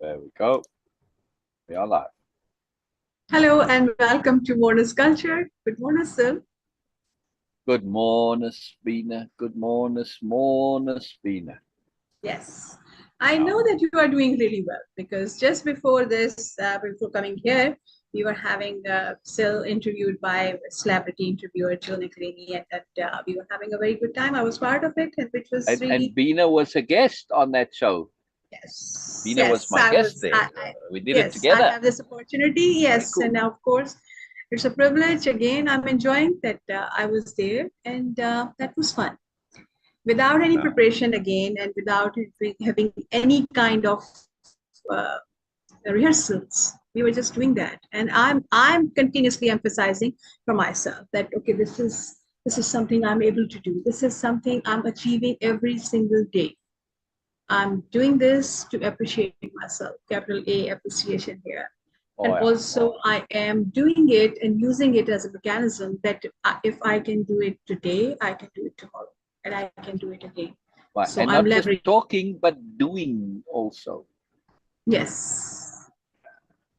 There we go. We are live. Hello and welcome to Moreness-Culture. Good morning, Syl. Good morning, Beena. Good morning, Beena. Yes, I know that you are doing really well because just before this, before coming here, we were having Syl interviewed by a celebrity interviewer, Jill Nicolini, and we were having a very good time. I was part of it, and which was really. And Beena was a guest on that show. Yes, Beena was yes, my guest there. We did it together. I have this opportunity. Yes, Cool. and now, of course, it's a privilege. Again, I'm enjoying that I was there, and that was fun. Without any preparation again, and without having any kind of uh, rehearsals, we were just doing that. And I'm continuously emphasizing for myself that okay, this is something I'm able to do. This is something I'm achieving every single day. I'm doing this to appreciate myself, capital A appreciation here. And also I am doing it and using it as a mechanism that if I can do it today, I can do it tomorrow, and I can do it again. Right. So and I'm not just talking, but doing also. Yes.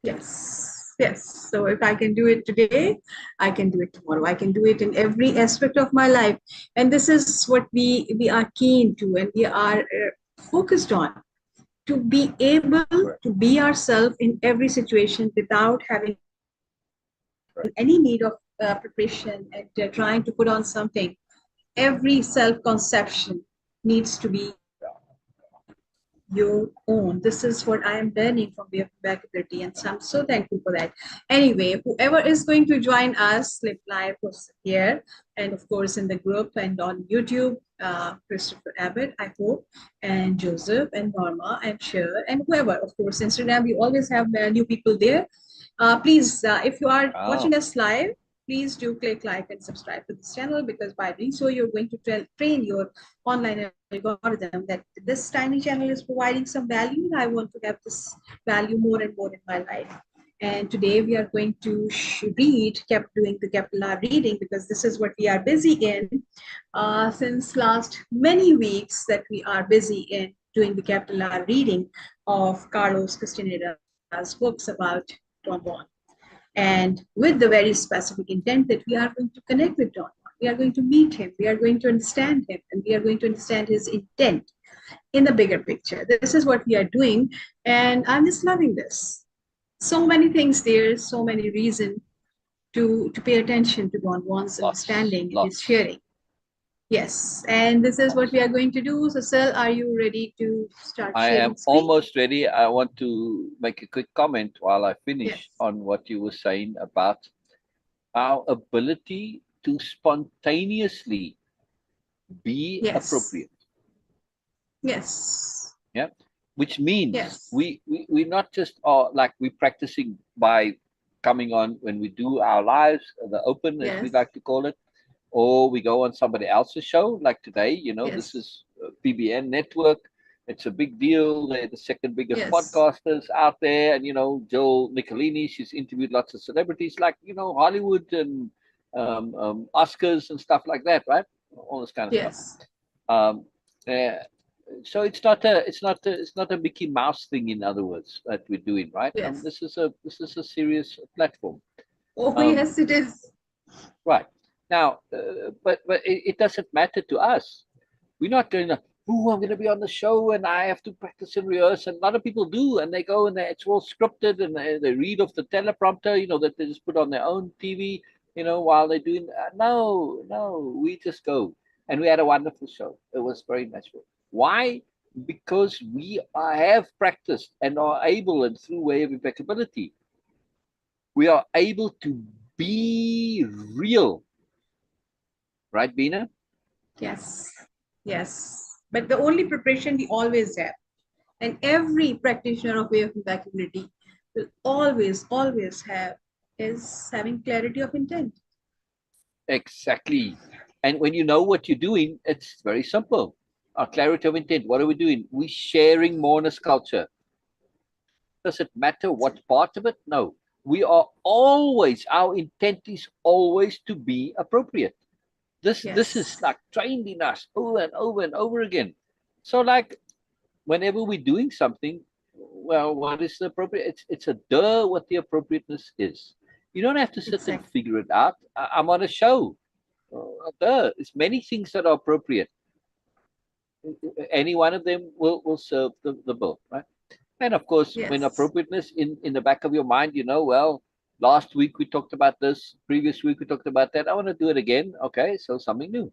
Yes. Yes. So if I can do it today, I can do it tomorrow. I can do it in every aspect of my life. And this is what we are keen to, and we are focused on, to be able to be ourselves in every situation without having any need of preparation and trying to put on something. Every self-conception needs to be your own. This is what I am learning from Way-Of-Impeccability, and so I'm so thankful for that. Anyway, whoever is going to join us live here, and of course in the group and on YouTube, Christopher Abbott, I hope, and Joseph and Norma and Cher, and whoever, of course, Instagram, we always have new people there. Please, if you are watching us live, please do click like and subscribe to this channel, because by doing so, you're going to train your online algorithm that this tiny channel is providing some value, and I want to have this value more and more in my life. And today we are going to doing the capital R reading, because this is what we are busy in since last many weeks, that we are busy in doing the capital R reading of Carlos Castaneda's books about Don Juan. And with the very specific intent that we are going to connect with Don Juan. We are going to meet him, we are going to understand him, and we are going to understand his intent in the bigger picture. This is what we are doing, and I'm just loving this. So many things there, so many reasons to pay attention to Don Juan's understanding and his sharing. Yes, and this is what we are going to do. So, Syl, are you ready to start sharing? I am almost ready. I want to make a quick comment while I finish on what you were saying about our ability to spontaneously be appropriate. Yes. Yeah. Which means we're not just like we're practicing by coming on when we do our lives, the open, as we like to call it, or we go on somebody else's show, like today, you know, this is PBN Network. It's a big deal. They're the second biggest podcasters out there. And, you know, Jill Nicolini, she's interviewed lots of celebrities like, you know, Hollywood and Oscars and stuff like that, right? All this kind of stuff. So it's not a Mickey Mouse thing, in other words, that we're doing, right? This is a serious platform. Oh, yes, it is. Right. Now, but it doesn't matter to us. We're not going to, oh, I'm going to be on the show and I have to practice and rehearse. And a lot of people do, and they go and it's all scripted, and they read off the teleprompter, you know, that they just put on their own TV, you know, while they're doing. No, we just go. And we had a wonderful show. It was very natural. Why? Because we have practiced and are able, and through Way-of-Impeccability, we are able to be real. Right, Beena? Yes, yes. But the only preparation we always have, and every practitioner of Way-of-Impeccability will always have, is having clarity of intent. Exactly. And when you know what you're doing, it's very simple. Our clarity of intent. What are we doing? We're sharing Moreness-Culture. Does it matter what part of it? No. We are always, our intent is always to be appropriate. This is like trained in us over and over and over again. So like whenever we're doing something, Well, what is the appropriate? It's a duh what the appropriateness is. You don't have to sit and figure it out. I'm on a show. Duh. It's many things that are appropriate. Any one of them will serve the bill, right? And of course, when appropriateness in the back of your mind, you know, well, last week we talked about this, previous week we talked about that. I want to do it again. Okay, so something new.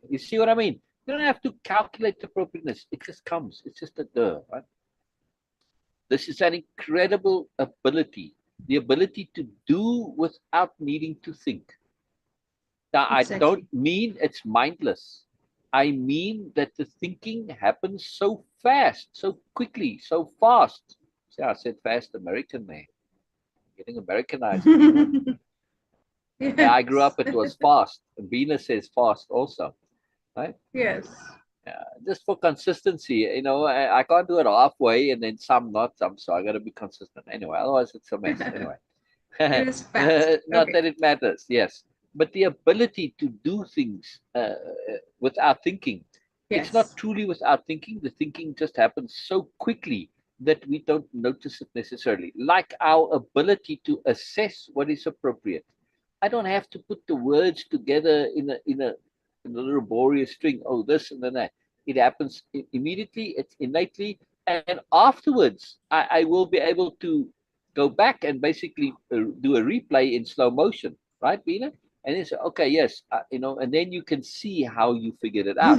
You see what I mean? You don't have to calculate appropriateness. It just comes. It's just a duh, right? This is an incredible ability, the ability to do without needing to think. Now, I don't mean it's mindless. I mean that the thinking happens so fast, so quickly, so fast. See, I said fast American there. Getting Americanized. Yeah, I grew up, it was fast. Beena says fast also, right? Yes. Yeah, just for consistency, you know, I can't do it halfway and then some not some, so I got to be consistent anyway. Otherwise, it's a mess anyway. It is fast. Not that it matters, yes, but the ability to do things without thinking. It's not truly without thinking. The thinking just happens so quickly that we don't notice it necessarily. Like our ability to assess what is appropriate. I don't have to put the words together in a laborious string. Oh, this and then that. It happens immediately. It's innately, and afterwards, I will be able to go back and basically do a replay in slow motion, right, Beena? And then say, okay, yes, you know, and then you can see how you figured it out,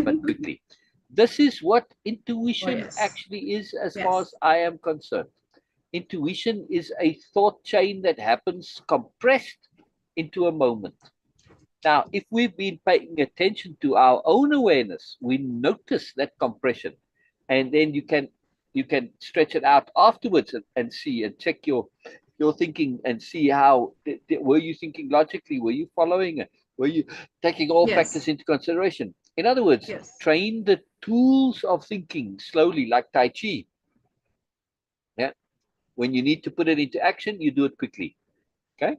but quickly. This is what intuition actually is, as far as I am concerned. Intuition is a thought chain that happens compressed into a moment. Now, if we've been paying attention to our own awareness, we notice that compression, and then you can stretch it out afterwards and see and check your thinking and see how were you thinking logically, were you following it, were you taking all factors into consideration. In other words, train the tools of thinking slowly, like Tai Chi. Yeah, when you need to put it into action, you do it quickly. Okay.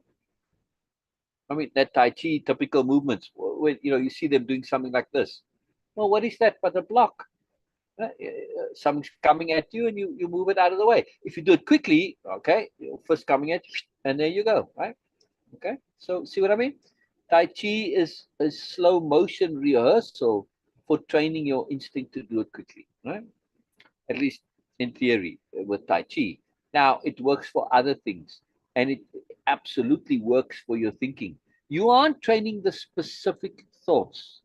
I mean, that Tai Chi typical movements, when you know you see them doing something like this. Well, what is that but a block? Something's coming at you and you move it out of the way. If you do it quickly, okay, first coming at you, and there you go, right? Okay, so see what I mean? Tai Chi is a slow motion rehearsal for training your instinct to do it quickly, right? At least in theory with Tai Chi. Now, it works for other things, and it absolutely works for your thinking. You aren't training the specific thoughts,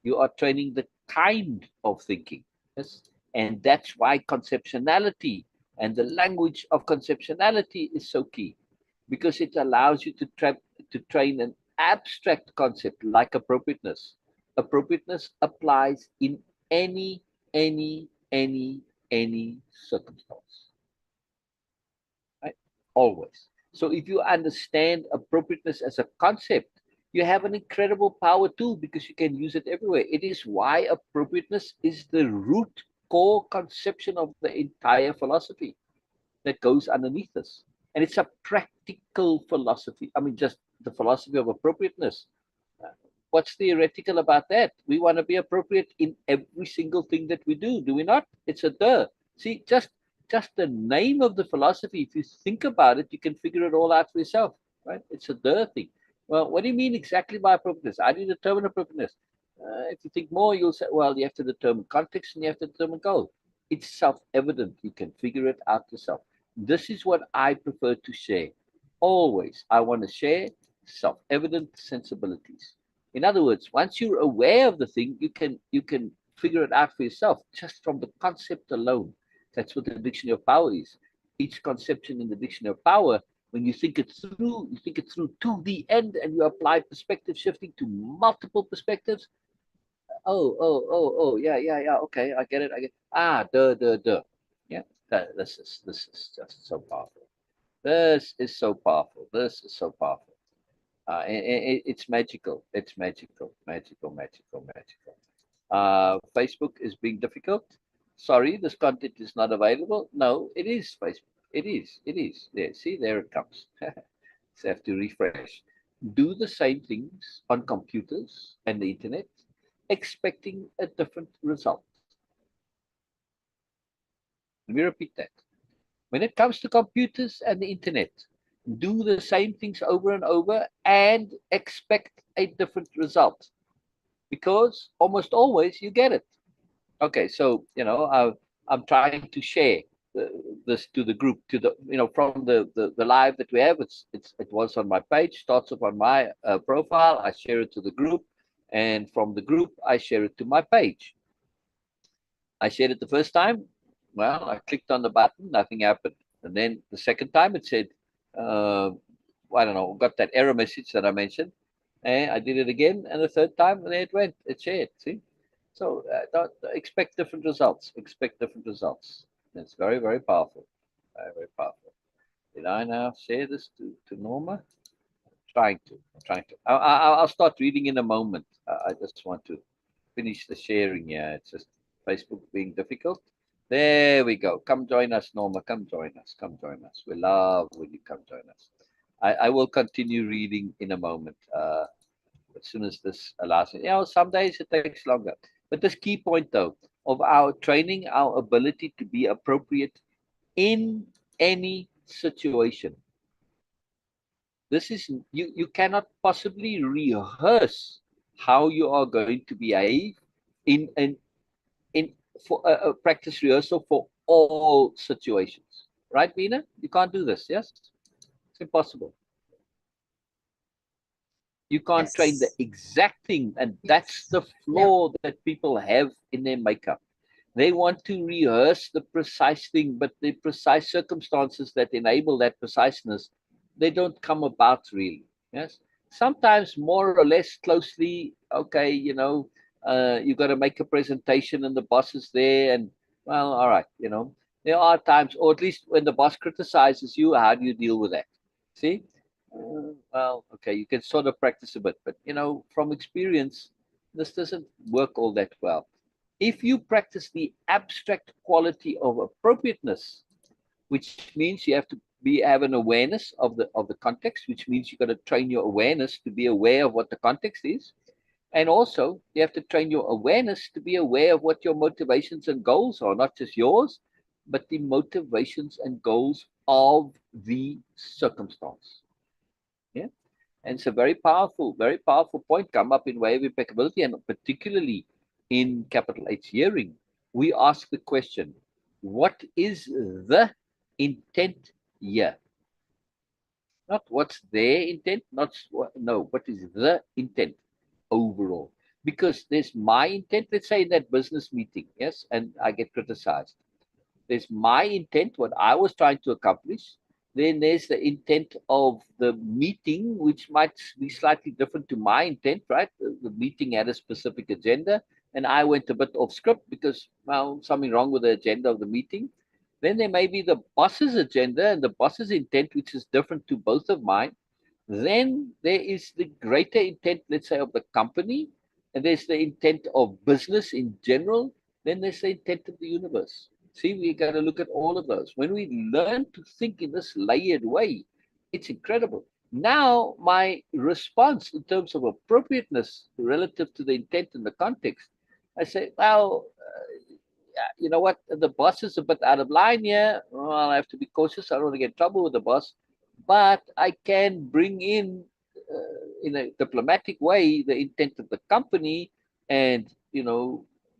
you are training the kind of thinking. Yes? And that's why conceptionality and the language of conceptionality is so key, because it allows you to train an abstract concept like appropriateness. Appropriateness applies in any, any circumstance, right? Always. So if you understand appropriateness as a concept, you have an incredible power too, because you can use it everywhere. It is why appropriateness is the root core conception of the entire philosophy that goes underneath this. And it's a practical philosophy. I mean, just the philosophy of appropriateness. What's theoretical about that? We want to be appropriate in every single thing that we do we not? It's a duh. See, just the name of the philosophy, if you think about it, you can figure it all out for yourself, right? It's a duh thing. Well, what do you mean exactly by appropriateness? How do you determine appropriateness? If you think more, you'll say, well, you have to determine context and you have to determine goal. It's self-evident. You can figure it out yourself. This is what I prefer to share. Always, I want to share self-evident sensibilities. In other words, once you're aware of the thing, you can figure it out for yourself just from the concept alone. That's what the dictionary of power is. Each conception in the dictionary of power, when you think it through, you think it through to the end, and you apply perspective shifting to multiple perspectives. Yeah. Okay, I get it. I get. Duh. Yeah, this is just so powerful. This is so powerful. This is so powerful. It's magical. It's magical. Facebook is being difficult. Sorry, this content is not available. No, it is Facebook. It is. It is. There. See, there it comes. So I have to refresh. Do the same things on computers and the internet, expecting a different result. Let me repeat that. When it comes to computers and the internet, do the same things over and over and expect a different result, because almost always you get it. Okay, so I'm trying to share this to the group, to the from the live that we have. It was on my page, starts up on my profile. I share it to the group, and from the group I share it to my page. I shared it the first time. Well, I clicked on the button, nothing happened. And then the second time it said, I don't know, got that error message that I mentioned. And I did it again. And the third time, and it went, it shared. See? So don't expect different results. Expect different results. It's very, very powerful. Very, very powerful. Did I now share this to Norma? I'm trying to. I'll start reading in a moment. I just want to finish the sharing here. It's just Facebook being difficult. There we go. Come join us, Norma. Come join us. Come join us. We love when you come join us. I will continue reading in a moment as soon as this allows me. Some days it takes longer. But this key point, though, of our training, our ability to be appropriate in any situation. This is, you cannot possibly rehearse how you are going to behave in for a practice rehearsal for all situations, right, Beena? You can't do this. Yes, it's impossible. You can't train the exact thing, and that's the flaw that people have in their makeup. They want to rehearse the precise thing, but the precise circumstances that enable that preciseness, they don't come about really. Yes, sometimes more or less closely. Okay, you got to make a presentation and the boss is there, and well, all right, there are times, or at least when the boss criticizes you, how do you deal with that? See, well, okay, you can sort of practice a bit, but from experience, this doesn't work all that well. If you practice the abstract quality of appropriateness, which means you have to have an awareness of the context, which means you got to train your awareness to be aware of what the context is. And also, you have to train your awareness to be aware of what your motivations and goals are, not just yours, but the motivations and goals of the circumstance. Yeah. And it's a very powerful point come up in Way of Impeccability, and particularly in capital H hearing. We ask the question, what is the intent here? Not what's their intent, what is the intent overall? Because there's my intent, let's say in that business meeting, yes, and I get criticized. There's my intent, what I was trying to accomplish. Then there's the intent of the meeting, which might be slightly different to my intent, right? The meeting had a specific agenda, and I went a bit off script because, well, something wrong with the agenda of the meeting. Then there may be the boss's agenda and the boss's intent, which is different to both of mine. Then there is the greater intent, let's say, of the company, and there's the intent of business in general. Then there's the intent of the universe. See, we got to look at all of those. When we learn to think in this layered way, it's incredible. Now, my response in terms of appropriateness relative to the intent and the context, I say, well, you know what? The boss is a bit out of line here. Well, I have to be cautious. I don't want to get in trouble with the boss. But I can bring in a diplomatic way, the intent of the company and,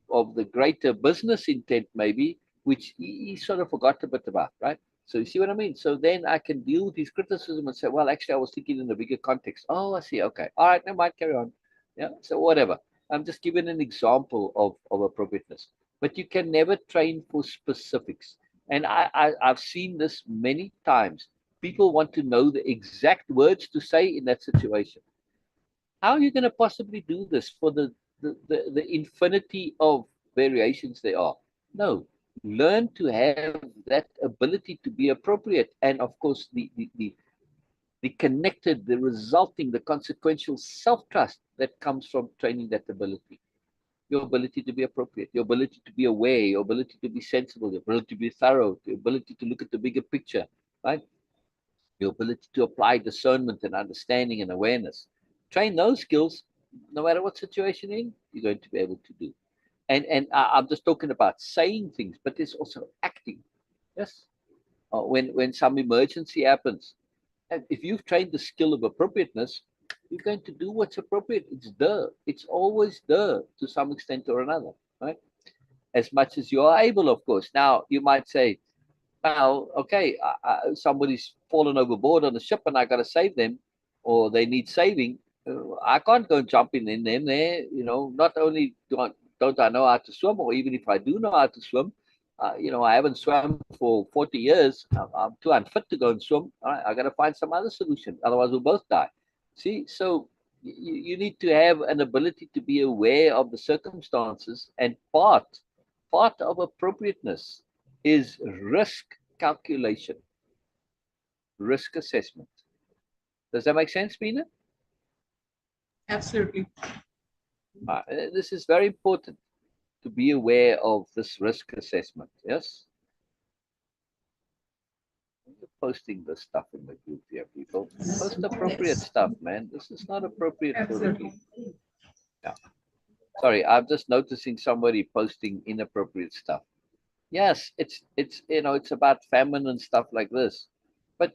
of the greater business intent, maybe, which he sort of forgot a bit about, right? So you see what I mean? So then I can deal with his criticism and say, well, actually, I was thinking in the bigger context. Oh, I see. Okay. All right. Never mind. Carry on. Yeah. So whatever. I'm just giving an example of appropriateness. But you can never train for specifics. And I've seen this many times. People want to know the exact words to say in that situation. How are you going to possibly do this for the infinity of variations there are? No, learn to have that ability to be appropriate. And of course, the connected, the resulting, the consequential self-trust that comes from training that ability. Your ability to be appropriate, your ability to be aware, your ability to be sensible, your ability to be thorough, your ability to look at the bigger picture, right? Your ability to apply discernment and understanding and awareness. Train those skills, no matter what situation you're going to be able to do. And I'm just talking about saying things, but there's also acting. Yes. When some emergency happens, and if you've trained the skill of appropriateness, you're going to do what's appropriate. It's there. It's always there to some extent or another, right? As much as you are able, of course. Now, you might say, well, okay, somebody's fallen overboard on the ship and I got to save them, or they need saving. I can't go and jump in them there. Not only don't I know how to swim, or even if I do know how to swim, I haven't swum for 40 years. I'm too unfit to go and swim. All right, I got to find some other solution. Otherwise, we'll both die. See, so you need to have an ability to be aware of the circumstances, and part of appropriateness is risk calculation, risk assessment. Does that make sense, Beena? Absolutely. This is very important, to be aware of this risk assessment. Yes. You're posting this stuff in the group here, people. Post appropriate stuff, man. This is not appropriate for the group. Yeah. Sorry, I'm just noticing somebody posting inappropriate stuff. Yes, it's it's about famine and stuff like this, but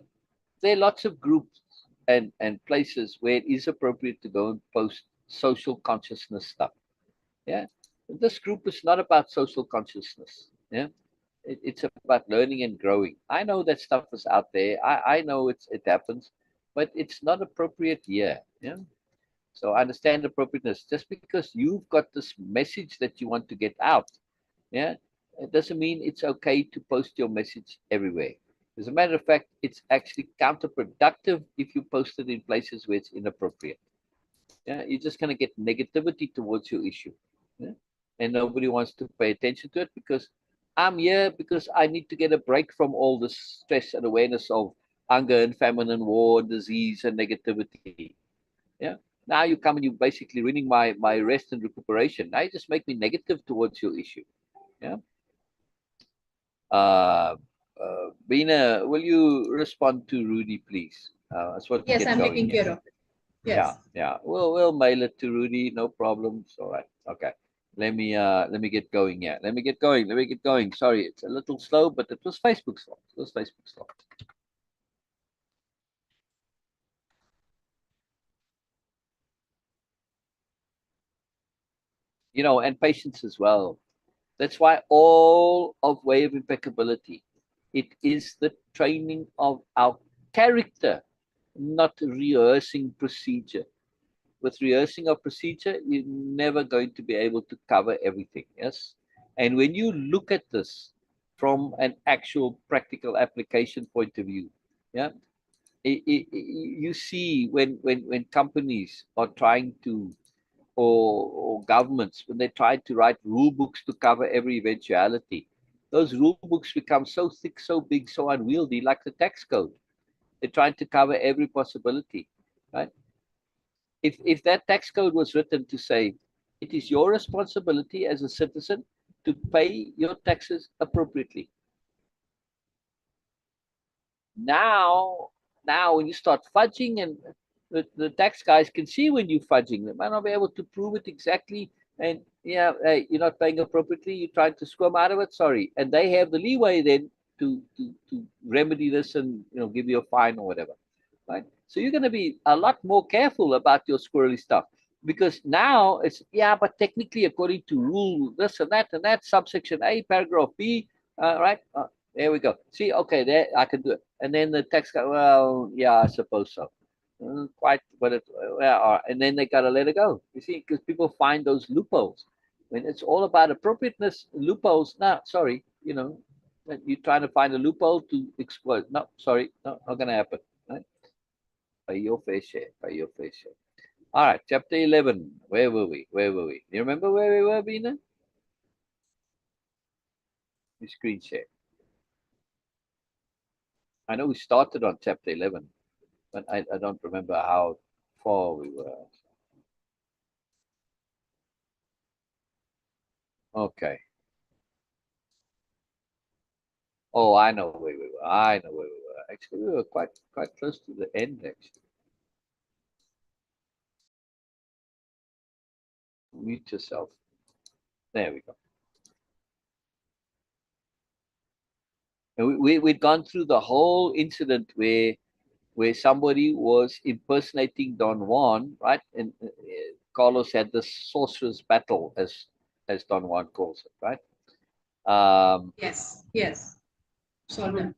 there are lots of groups and places where it is appropriate to go and post social consciousness stuff. Yeah, this group is not about social consciousness. Yeah, it's about learning and growing. I know that stuff is out there. I know it happens, but it's not appropriate here. Yeah. So I understand appropriateness. Just because you've got this message that you want to get out, yeah, it doesn't mean it's okay to post your message everywhere. As a matter of fact, it's actually counterproductive if you post it in places where it's inappropriate. Yeah, you're just going to get negativity towards your issue. Yeah? And nobody wants to pay attention to it, because I'm here because I need to get a break from all this stress and awareness of hunger and famine and war and disease and negativity. Yeah. Now you come and you basically ruining my rest and recuperation. Now you just make me negative towards your issue. Yeah. Beena, will you respond to Rudy, please? Yes, I'm taking care of it. Yes. Yeah. We'll mail it to Rudy. No problems. All right. Okay. Let me get going here. Let me get going. Sorry, it's a little slow, but it was Facebook's fault. It was Facebook's fault. And patience as well. That's why all of Way of Impeccability, it is the training of our character, not rehearsing procedure. With rehearsing of procedure, you're never going to be able to cover everything. Yes. And when you look at this from an actual practical application point of view, yeah, you see when companies are trying to, or governments, when they try to write rule books to cover every eventuality, those rule books become so thick, so big, so unwieldy, like the tax code. They're trying to cover every possibility, right? If that tax code was written to say, it is your responsibility as a citizen to pay your taxes appropriately. Now when you start fudging, and the tax guys can see when you're fudging, they might not be able to prove it exactly, and yeah, hey, you're not paying appropriately, you're trying to squirm out of it, sorry, and they have the leeway then to remedy this and give you a fine or whatever, right? So you're going to be a lot more careful about your squirrely stuff, because now it's, yeah, but technically according to rule this and that subsection A paragraph B, right, there we go. See, okay, there I can do it. And then the text guy, well, yeah, I suppose so. Quite, but it, well, and then they gotta let it go. You see, because people find those loopholes. When it's all about appropriateness, loopholes. No, sorry, you're trying to find a loophole to exploit. No, sorry, no, not gonna happen. Right? Pay your fair share. Pay your fair share. All right, chapter 11. Where were we? You remember where we were, Beena? You screen share. I know we started on chapter 11, but I don't remember how far we were. Okay. Oh, I know where we were. Actually, we were quite close to the end, actually. Mute yourself. There we go. And we'd gone through the whole incident where somebody was impersonating Don Juan, right? And Carlos had the sorcerer's battle, as Don Juan calls it, right? Yes, yes. So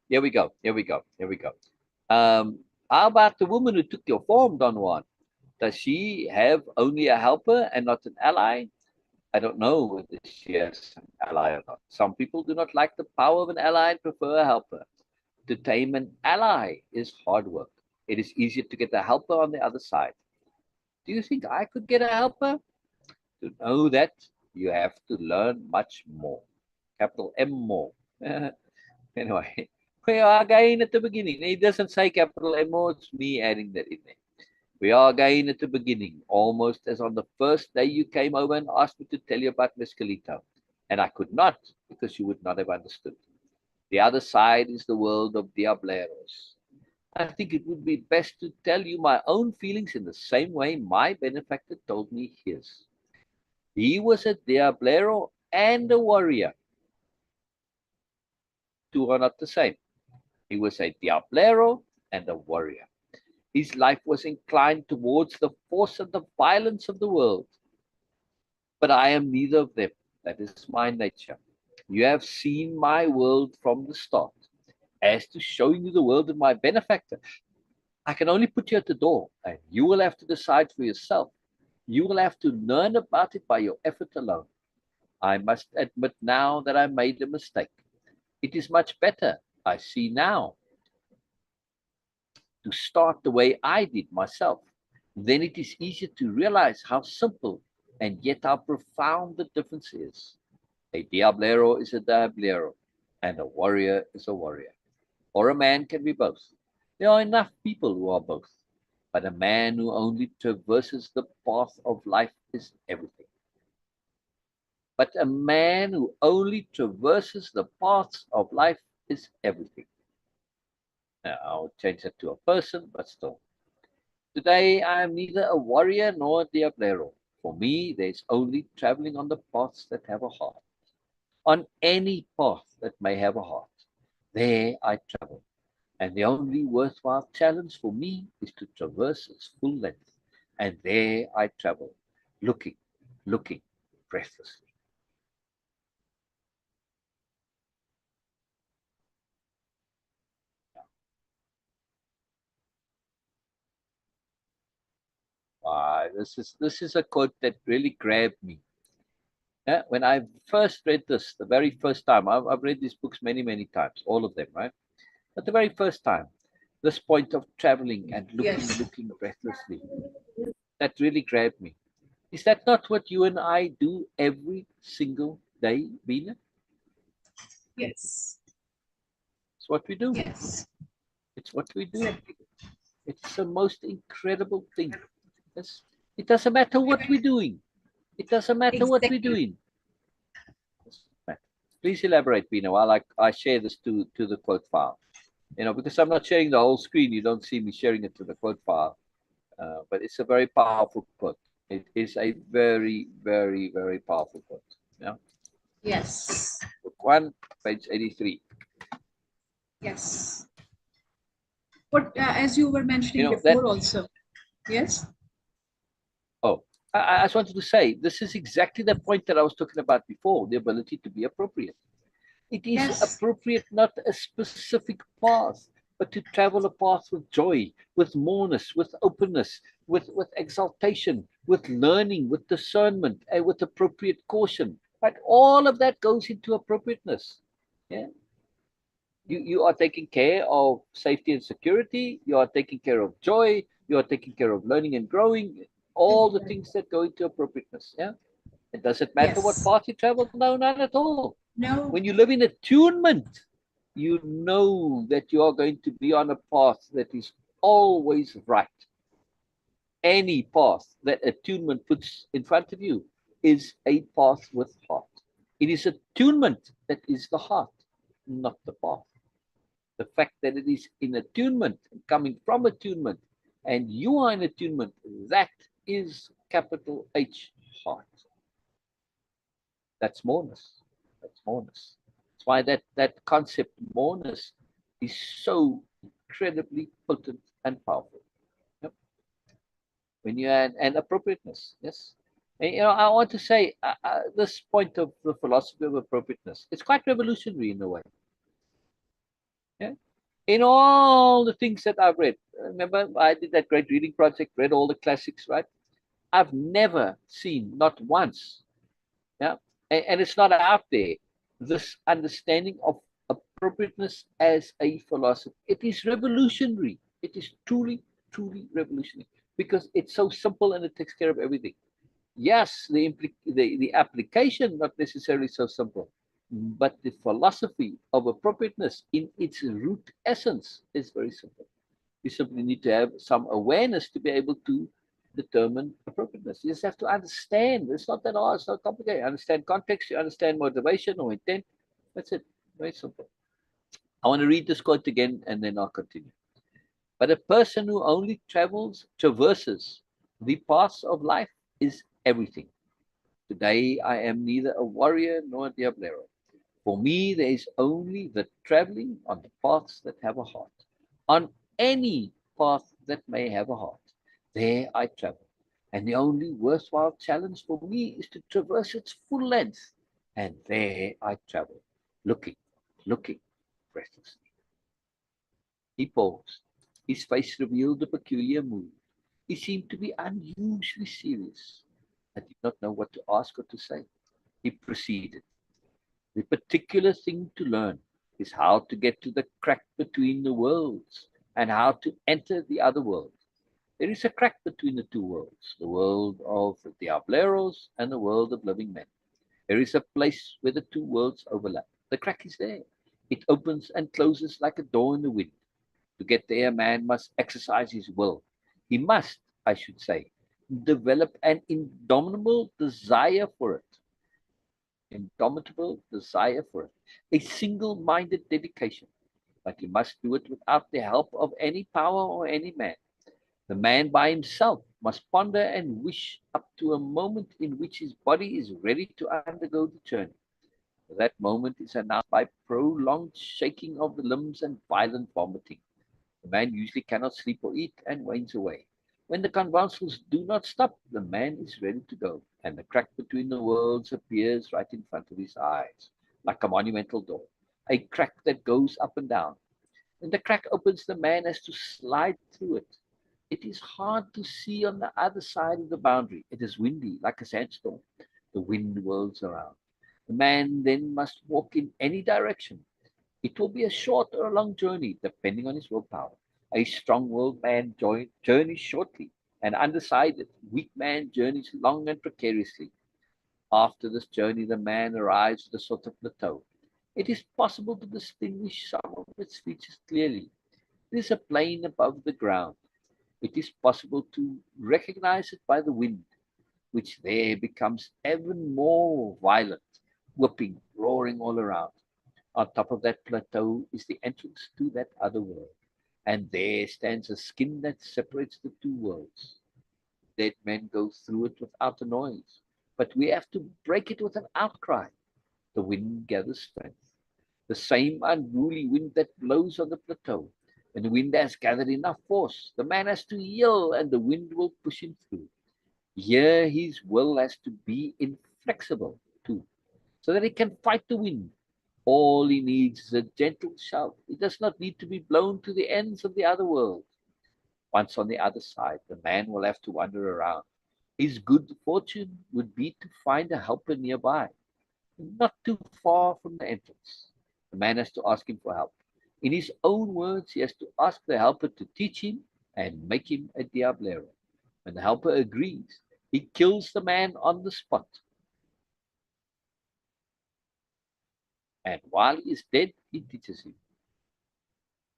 Here we go. Here we go. Here we go. How about the woman who took your form, Don Juan? Does she have only a helper and not an ally? I don't know whether she has an ally or not. Some people do not like the power of an ally and prefer a helper. To tame an ally is hard work. It is easier to get a helper on the other side. Do you think I could get a helper? To know that, you have to learn much more. Capital M more. Anyway, we are again at the beginning. It doesn't say capital M more, it's me adding that in there. We are again at the beginning, almost as on the first day you came over and asked me to tell you about Mescalito. And I could not, because you would not have understood. The other side is the world of Diableros. I think it would be best to tell you my own feelings in the same way my benefactor told me his. He was a Diablero and a warrior. Two are not the same. He was a Diablero and a warrior. His life was inclined towards the force and the violence of the world. But I am neither of them. That is my nature. You have seen my world from the start. As to showing you the world of my benefactor, I can only put you at the door, and you will have to decide for yourself. You will have to learn about it by your effort alone. I must admit now that I made a mistake. It is much better, I see now, to start the way I did myself. Then it is easier to realize how simple and yet how profound the difference is. A Diablero is a Diablero, and a warrior is a warrior. Or a man can be both. There are enough people who are both. But a man who only traverses the path of life is everything. But a man who only traverses the paths of life is everything. Now, I'll change that to a person, but still. Today, I am neither a warrior nor a Diablero. For me, there's only traveling on the paths that have a heart. On any path that may have a heart, there I travel. And the only worthwhile challenge for me is to traverse its full length. And there I travel, looking breathlessly. This is a quote that really grabbed me. When I first read this, the very first time, I've read these books many, many times, all of them, right? But the very first time, this point of traveling and looking breathlessly, that really grabbed me. Is that not what you and I do every single day, Beena? Yes. It's what we do. Yes. It's what we do. It's the most incredible thing. It doesn't matter what we're doing. It doesn't matter what we're doing. Please elaborate, Beena, while I share this to the quote file. You know, because I'm not sharing the whole screen, you don't see me sharing it to the quote file. But it's a very powerful quote. It is a very, very, very powerful quote. Yeah. Yes. Book 1, page 83. Yes. But as you were mentioning before also. Yes. Oh, I just wanted to say, this is exactly the point that I was talking about before, the ability to be appropriate. It is appropriate, not a specific path, but to travel a path with joy, with moreness, with openness, with exaltation, with learning, with discernment, and with appropriate caution. Right? All of that goes into appropriateness. Yeah. You are taking care of safety and security. You are taking care of joy. You are taking care of learning and growing. All the things that go into appropriateness. Yeah. It doesn't matter what path you travel. No, not at all. No. When you live in attunement, you know that you are going to be on a path that is always right. Any path that attunement puts in front of you is a path with heart. It is attunement that is the heart, not the path. The fact that it is in attunement, coming from attunement, and you are in attunement, that is capital H, heart. That's moreness. That's moreness. That's why that concept moreness is so incredibly potent and powerful. Yep. When you add and appropriateness, yes. And, I want to say this point of the philosophy of appropriateness. It's quite revolutionary in a way. Yeah. In all the things that I've read, remember I did that great reading project, read all the classics, right? I've never seen, not once, yeah, and it's not out there, this understanding of appropriateness as a philosophy. It is revolutionary. It is truly, truly revolutionary because it's so simple and it takes care of everything. Yes, the application not necessarily so simple, but the philosophy of appropriateness in its root essence is very simple. You simply need to have some awareness to be able to determine appropriateness. You just have to understand. It's not that hard. It's not complicated. You understand context. You understand motivation or intent. That's it. Very simple. I want to read this quote again, and then I'll continue. But a person who only traverses the paths of life is everything. Today, I am neither a warrior nor a diablero. For me, there is only the traveling on the paths that have a heart. On any path that may have a heart, there I travel. And the only worthwhile challenge for me is to traverse its full length. And there I travel, looking, breathlessly. He paused. His face revealed a peculiar mood. He seemed to be unusually serious. I did not know what to ask or to say. He proceeded. The particular thing to learn is how to get to the crack between the worlds and how to enter the other world. There is a crack between the two worlds, the world of the diableros and the world of living men. There is a place where the two worlds overlap. The crack is there. It opens and closes like a door in the wind. To get there, a man must exercise his will. He must, I should say, develop an indomitable desire for it. Indomitable desire for it. A single-minded dedication. But he must do it without the help of any power or any man. The man by himself must ponder and wish up to a moment in which his body is ready to undergo the journey. That moment is announced by prolonged shaking of the limbs and violent vomiting. The man usually cannot sleep or eat and wanes away. When the convulsions do not stop, the man is ready to go, and the crack between the worlds appears right in front of his eyes, like a monumental door, a crack that goes up and down. When the crack opens, the man has to slide through it. It is hard to see on the other side of the boundary. It is windy, like a sandstorm. The wind whirls around. The man then must walk in any direction. It will be a short or a long journey, depending on his willpower. A strong-willed man journeys shortly, and undecided, weak man journeys long and precariously. After this journey, the man arrives at a sort of plateau. It is possible to distinguish some of its features clearly. It is a plain above the ground. It is possible to recognize it by the wind, which there becomes even more violent, whipping, roaring all around. On top of that plateau is the entrance to that other world, and there stands a skin that separates the two worlds. Dead men go through it without a noise, but we have to break it with an outcry. The wind gathers strength. The same unruly wind that blows on the plateau. When the wind has gathered enough force, the man has to yell and the wind will push him through. Here his will has to be inflexible too, so that he can fight the wind. All he needs is a gentle shout. He does not need to be blown to the ends of the other world. Once on the other side, the man will have to wander around. His good fortune would be to find a helper nearby, not too far from the entrance. The man has to ask him for help. In his own words, he has to ask the helper to teach him and make him a diablero. When the helper agrees, he kills the man on the spot. And while he is dead, he teaches him.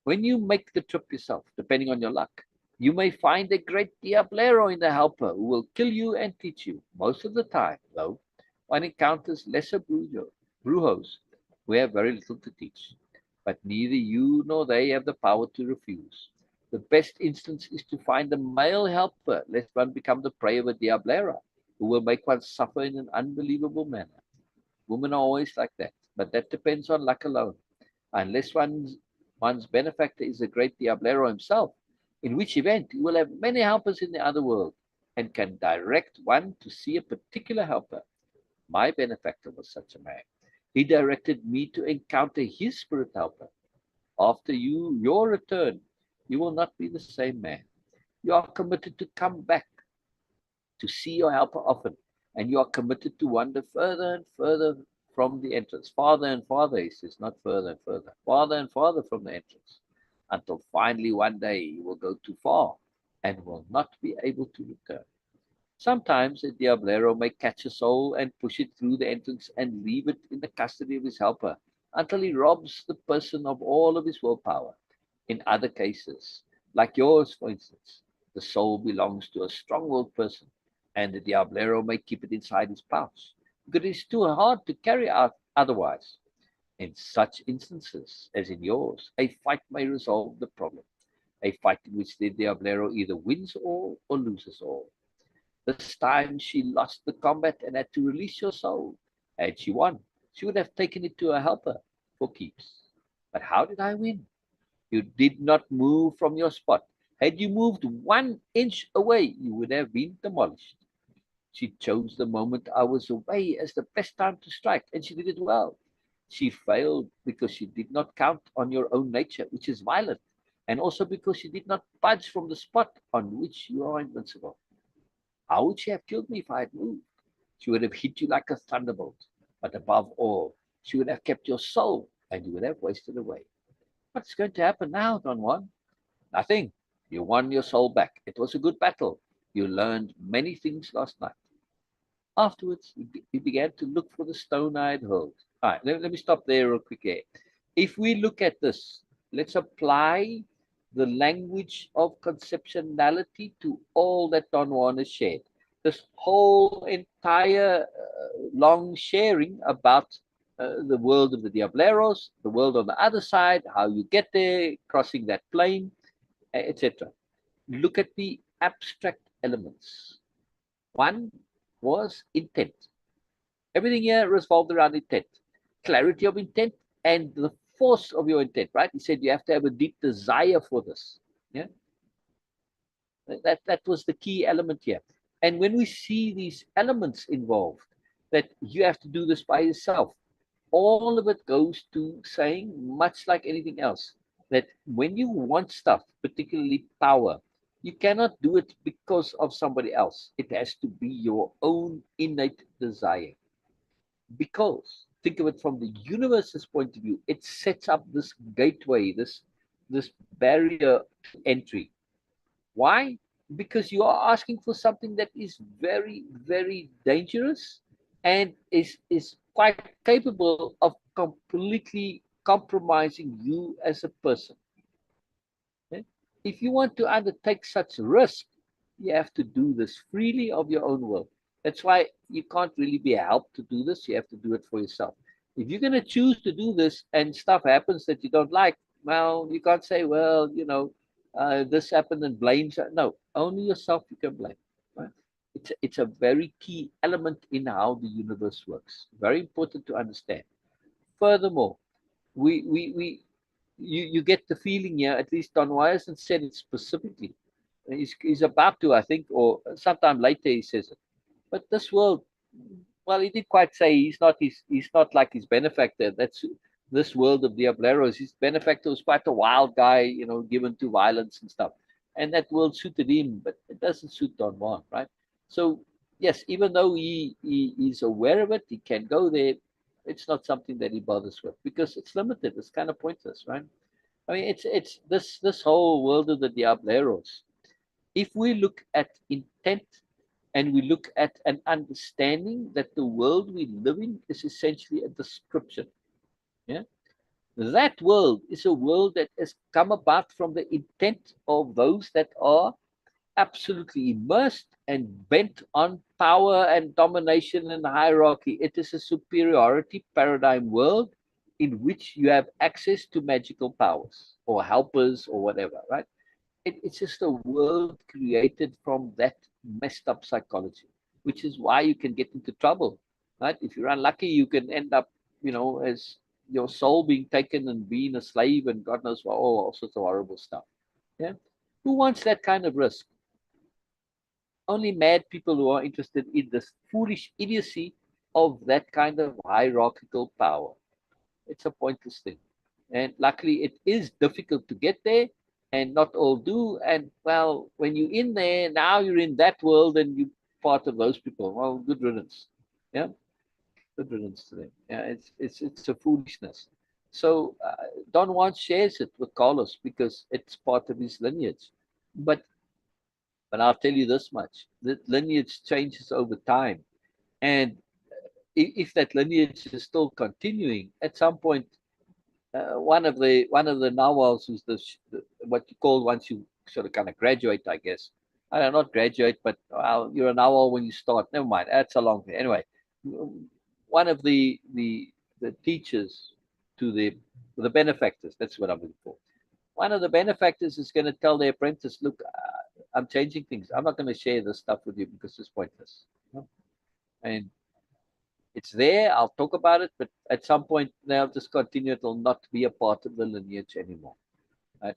When you make the trip yourself, depending on your luck, you may find a great diablero in the helper who will kill you and teach you. Most of the time, though, one encounters lesser brujos who have very little to teach. But neither you nor they have the power to refuse. The best instance is to find a male helper, lest one become the prey of a diablera, who will make one suffer in an unbelievable manner. Women are always like that, but that depends on luck alone. Unless one's benefactor is the great Diablero himself, in which event he will have many helpers in the other world and can direct one to see a particular helper. My benefactor was such a man. He directed me to encounter his spirit helper. After your return, you will not be the same man. You are committed to come back to see your helper often, and you are committed to wander further and further from the entrance. Farther and farther, he says, not further and further. Farther and farther from the entrance, until finally one day you will go too far and will not be able to return. Sometimes a Diablero may catch a soul and push it through the entrance and leave it in the custody of his helper until he robs the person of all of his willpower. In other cases, like yours, for instance, the soul belongs to a strong-willed person, and the Diablero may keep it inside his pouch because it's too hard to carry out otherwise. In such instances, as in yours, a fight may resolve the problem, a fight in which the Diablero either wins all or loses all. This time she lost the combat and had to release your soul. Had she won, she would have taken it to her helper for keeps. But how did I win? You did not move from your spot. Had you moved 1 inch away, you would have been demolished. She chose the moment I was away as the best time to strike, and she did it well. She failed because she did not count on your own nature, which is violent, and also because she did not budge from the spot on which you are invincible. How would she have killed me if I had moved? She would have hit you like a thunderbolt. But above all, she would have kept your soul, and you would have wasted away. What's going to happen now, Don Juan? Nothing. You won your soul back. It was a good battle. You learned many things last night. Afterwards, he began to look for the stone I had hurled. All right, let me stop there real quick here. If we look at this, let's apply the language of conceptionality to all that Don Juan has shared. This whole entire long sharing about the world of the Diableros, the world on the other side, how you get there, crossing that plane, etc. Look at the abstract elements. One was intent. Everything here revolved around intent. Clarity of intent and the force of your intent, right? He said you have to have a deep desire for this. Yeah. That was the key element here. And when we see these elements involved, that you have to do this by yourself, all of it goes to saying, much like anything else, that when you want stuff, particularly power, you cannot do it because of somebody else. It has to be your own innate desire. Because, think of it from the universe's point of view, it sets up this gateway, this barrier to entry. Why? Because you are asking for something that is very, very dangerous and is quite capable of completely compromising you as a person. Okay? If you want to undertake such risk, you have to do this freely of your own will. That's why you can't really be helped to do this. You have to do it for yourself. If you're going to choose to do this and stuff happens that you don't like, well, you can't say, well, you know, this happened and blame. No, only yourself you can blame. Right? It's a very key element in how the universe works. Very important to understand. Furthermore, you get the feeling here, at least Don Juan hasn't said it specifically. He's about to, I think, or sometime later he says it. But this world, well, he did quite say he's not like his benefactor. That's this world of Diableros. His benefactor was quite a wild guy, you know, given to violence and stuff. And that world suited him, but it doesn't suit Don Juan, right? So yes, even though he is aware of it, he can go there. It's not something that he bothers with because it's limited. It's kind of pointless, right? I mean, it's this whole world of the Diableros. If we look at intent and we look at an understanding that the world we live in is essentially a description, yeah, that world is a world that has come about from the intent of those that are absolutely immersed and bent on power and domination and hierarchy. It is a superiority paradigm world in which you have access to magical powers or helpers or whatever, right? It's just a world created from that messed up psychology, which is why you can get into trouble. right? If you're unlucky, you can end up, as your soul being taken and being a slave and God knows what, all sorts of horrible stuff. Yeah. Who wants that kind of risk? Only mad people who are interested in this foolish idiocy of that kind of hierarchical power. It's a pointless thing. And luckily, it is difficult to get there, and not all do. And well, when you're in there, now you're in that world and you're part of those people. Well, good riddance. Yeah, good riddance to them. Yeah, it's a foolishness. So Don Juan shares it with Carlos because it's part of his lineage. But I'll tell you this much: the lineage changes over time, and if that lineage is still continuing, at some point, one of the novels who's what you call once you sort of kind of graduate, I guess. I don't know, not graduate, but well, you're a novel when you start. Never mind, that's a long thing. Anyway, one of the teachers to the benefactors. That's what I'm looking for. One of the benefactors is going to tell the apprentice, "Look, I'm changing things. I'm not going to share this stuff with you because it's pointless." And it's there, I'll talk about it, but at some point they'll just continue. It will not be a part of the lineage anymore. Right?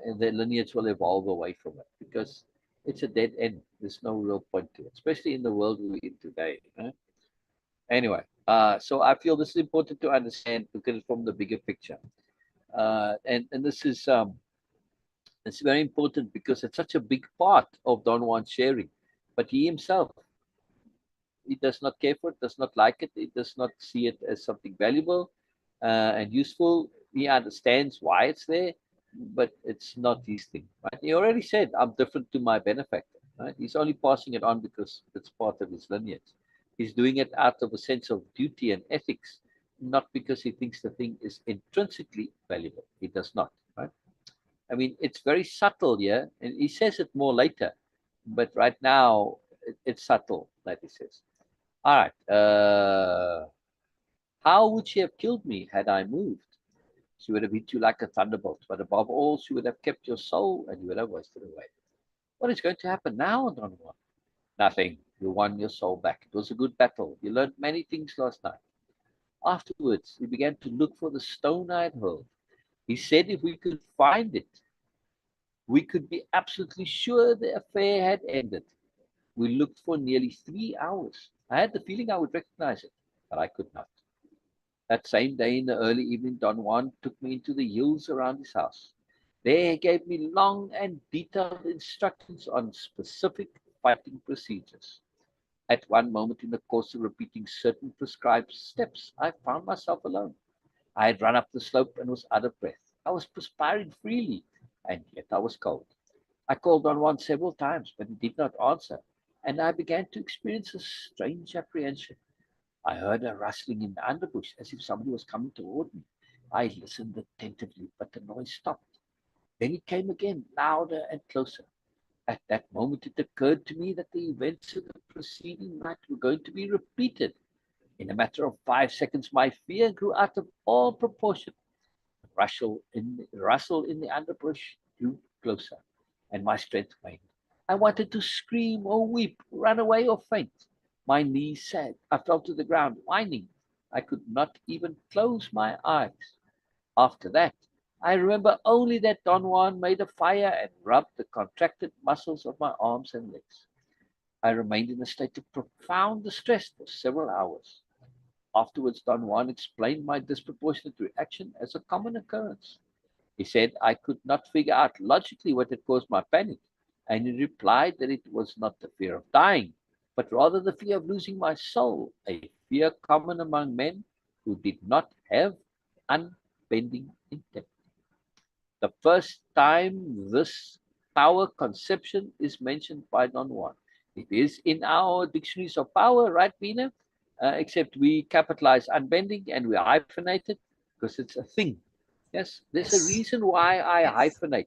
And the lineage will evolve away from it because it's a dead end. There's no real point to it, especially in the world we're in today. Right? Anyway, so I feel this is important to understand because from the bigger picture. And this is it's very important because it's such a big part of Don Juan's sharing. But he himself, he does not care for it, does not like it, he does not see it as something valuable and useful. He understands why it's there, but it's not his thing. Right? He already said, I'm different to my benefactor. Right? He's only passing it on because it's part of his lineage. He's doing it out of a sense of duty and ethics, not because he thinks the thing is intrinsically valuable. He does not. Right? I mean, it's very subtle here, and he says it more later, but right now it's subtle that he says. All right. How would she have killed me had I moved? She would have hit you like a thunderbolt, but above all, she would have kept your soul and you would have wasted away. What is going to happen now, Don Juan? Nothing. You won your soul back. It was a good battle. You learned many things last night. Afterwards, he began to look for the stone I had hurled. He said if we could find it, we could be absolutely sure the affair had ended. We looked for nearly 3 hours. I had the feeling I would recognize it, but I could not. That same day in the early evening, Don Juan took me into the hills around his house. There he gave me long and detailed instructions on specific fighting procedures. At one moment in the course of repeating certain prescribed steps, I found myself alone. I had run up the slope and was out of breath. I was perspiring freely, and yet I was cold. I called Don Juan several times, but he did not answer, and I began to experience a strange apprehension. I heard a rustling in the underbush as if somebody was coming toward me. I listened attentively, but the noise stopped. Then it came again, louder and closer. At that moment, it occurred to me that the events of the preceding night were going to be repeated. In a matter of 5 seconds, my fear grew out of all proportion. The rustle in the underbrush drew closer, and my strength waned. I wanted to scream or weep, run away or faint. My knees sagged. I fell to the ground, whining. I could not even close my eyes. After that, I remember only that Don Juan made a fire and rubbed the contracted muscles of my arms and legs. I remained in a state of profound distress for several hours. Afterwards, Don Juan explained my disproportionate reaction as a common occurrence. He said I could not figure out logically what had caused my panic, and he replied that it was not the fear of dying, but rather the fear of losing my soul, a fear common among men who did not have unbending intent. The first time this power conception is mentioned by Don Juan. It is in our dictionaries of power, right, Beena? Except we capitalize unbending and we hyphenate it because it's a thing. Yes, there's a reason why I hyphenate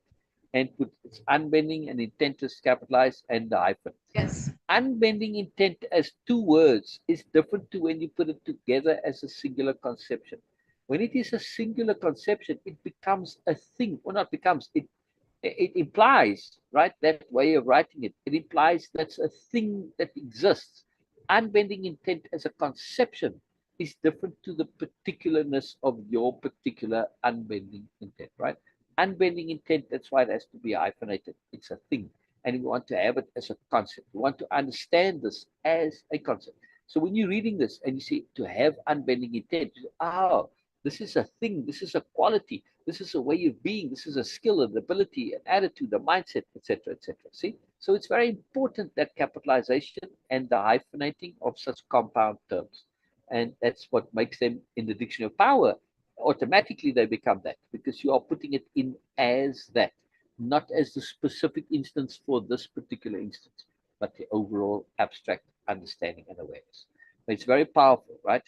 and put it's unbending and intent is capitalized and the hyphen. Yes. Unbending intent as two words is different to when you put it together as a singular conception. When it is a singular conception, it becomes a thing, or not becomes, it implies, right, that way of writing it. It implies that's a thing that exists. unbending intent as a conception is different to the particularness of your particular unbending intent, right? Unbending intent, that's why it has to be hyphenated. It's a thing. And we want to have it as a concept. We want to understand this as a concept. So when you're reading this and you see to have unbending intent, you say, oh, this is a thing, this is a quality, this is a way of being, this is a skill, an ability, an attitude, a mindset, etc., etc. See? So it's very important that capitalization and the hyphenating of such compound terms. And that's what makes them in the dictionary of power. Automatically they become that because you are putting it in as that, not as the specific instance for this particular instance, but the overall abstract understanding and awareness. It's very powerful, right?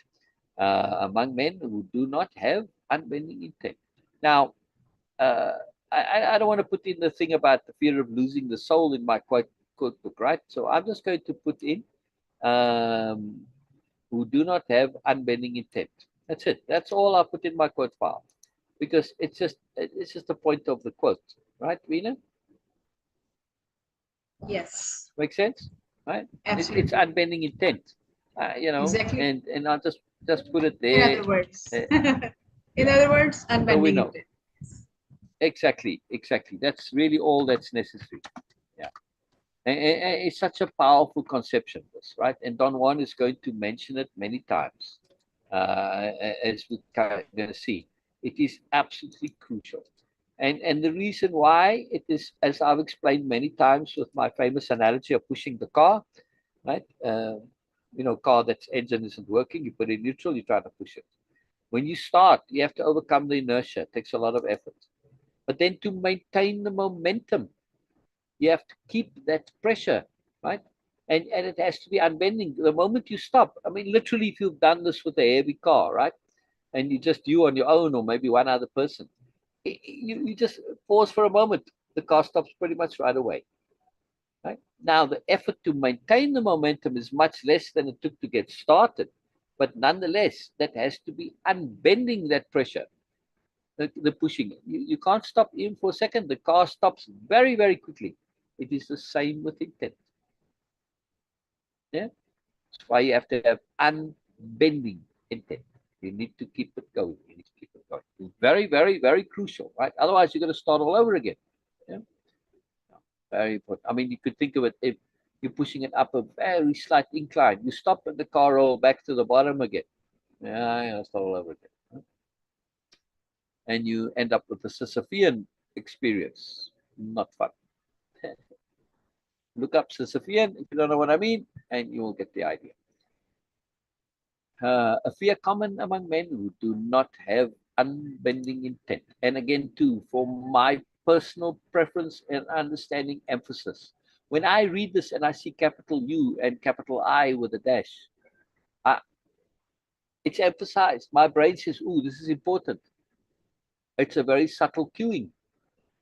Among men who do not have unbending intent. Now, I don't want to put in the thing about the fear of losing the soul in my quote book, right? So I'm just going to put in who do not have unbending intent. That's it. That's all I put in my quote file, because it's just the point of the quote, right, Beena? Yes. Makes sense, right? Absolutely. It's unbending intent, you know. Exactly. And I'll just put it there. In other words, in other words, unbending so we know. intent. Exactly. That's really all that's necessary. Yeah. And it's such a powerful conception, this, right? And Don Juan is going to mention it many times, as we're going to see. It is absolutely crucial. And the reason why it is, as I've explained many times with my famous analogy of pushing the car, right? You know, car that's engine isn't working, you put it in neutral, you try to push it. When you start, you have to overcome the inertia. It takes a lot of effort. But then to maintain the momentum, you have to keep that pressure, right? And it has to be unbending. The moment you stop, I mean, literally, if you've done this with a heavy car, right? And you on your own, or maybe one other person, you just pause for a moment. The car stops pretty much right away. Right? Now, the effort to maintain the momentum is much less than it took to get started. But nonetheless, that has to be unbending that pressure, the pushing. You can't stop even for a second. The car stops very, very quickly. It is the same with intent. Yeah? That's why you have to have unbending intent. You need to keep it going. You need to keep it going. It's very, very, very crucial, right? Otherwise, you're going to start all over again. Yeah? Very important. I mean, you could think of it if you're pushing it up a very slight incline. You stop and the car roll back to the bottom again. Yeah, start all over again. And you end up with the Sisyphean experience. Not fun. Look up Sisyphean if you don't know what I mean, and you will get the idea. A fear common among men who do not have unbending intent. And again, too, for my personal preference and understanding emphasis, when I read this and I see capital U and capital I with a dash, it's emphasized. My brain says, ooh, this is important. It's a very subtle cueing,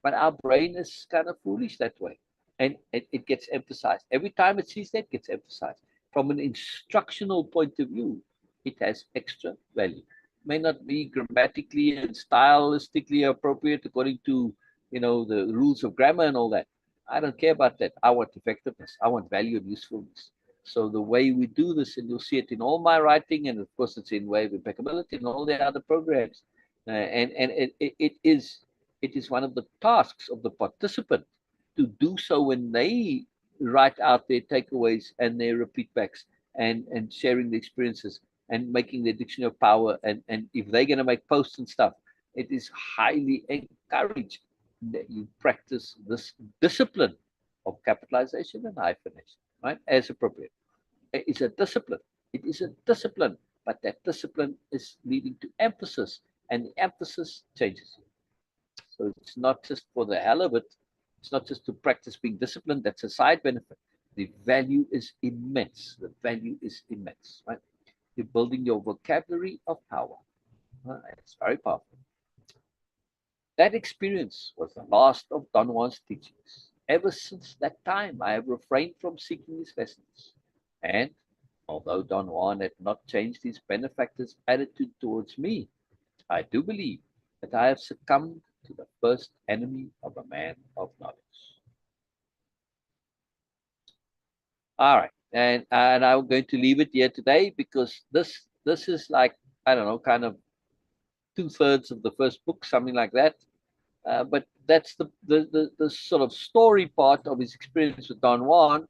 but our brain is kind of foolish that way. And it gets emphasized. Every time it sees that, it gets emphasized. From an instructional point of view, it has extra value. May not be grammatically and stylistically appropriate according to, you know, the rules of grammar and all that. I don't care about that. I want effectiveness. I want value and usefulness. So the way we do this, and you'll see it in all my writing, and of course it's in Way-Of-Impeccability and all the other programs. And it is one of the tasks of the participant to do so when they write out their takeaways and their repeat backs and sharing the experiences and making their dictionary of power. And if they're going to make posts and stuff, it is highly encouraged that you practice this discipline of capitalization and hyphenation, right? As appropriate. It's a discipline. It is a discipline, but that discipline is leading to emphasis, and the emphasis changes you. So it's not just for the hell of it. It's not just to practice being disciplined. That's a side benefit. The value is immense. The value is immense, right? You're building your vocabulary of power. It's very powerful. That experience was the last of Don Juan's teachings. Ever since that time, I have refrained from seeking his lessons. And although Don Juan had not changed his benefactor's attitude towards me, I do believe that I have succumbed to the first enemy of a man of knowledge. All right. And I'm going to leave it here today because this is like, I don't know, kind of 2/3 of the first book, something like that. But that's the sort of story part of his experience with Don Juan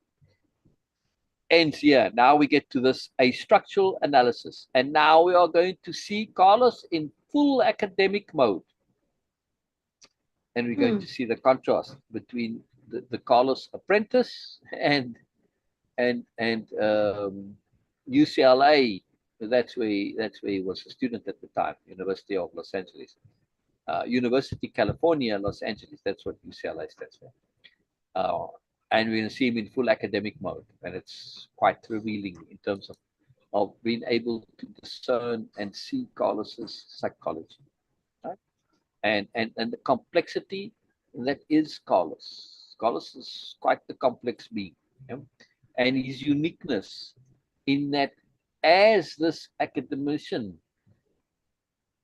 ends here. Now we get to this, a structural analysis. And now we are going to see Carlos in full academic mode. And we're going to see the contrast between the Carlos apprentice and UCLA. That's where he was a student at the time, University of Los Angeles. University California, Los Angeles. That's what UCLA stands for. And we're going to see him in full academic mode. And it's quite revealing in terms of being able to discern and see Carlos's psychology. Right? And the complexity that is Carlos. Carlos is quite the complex being. And his uniqueness in that as this academician,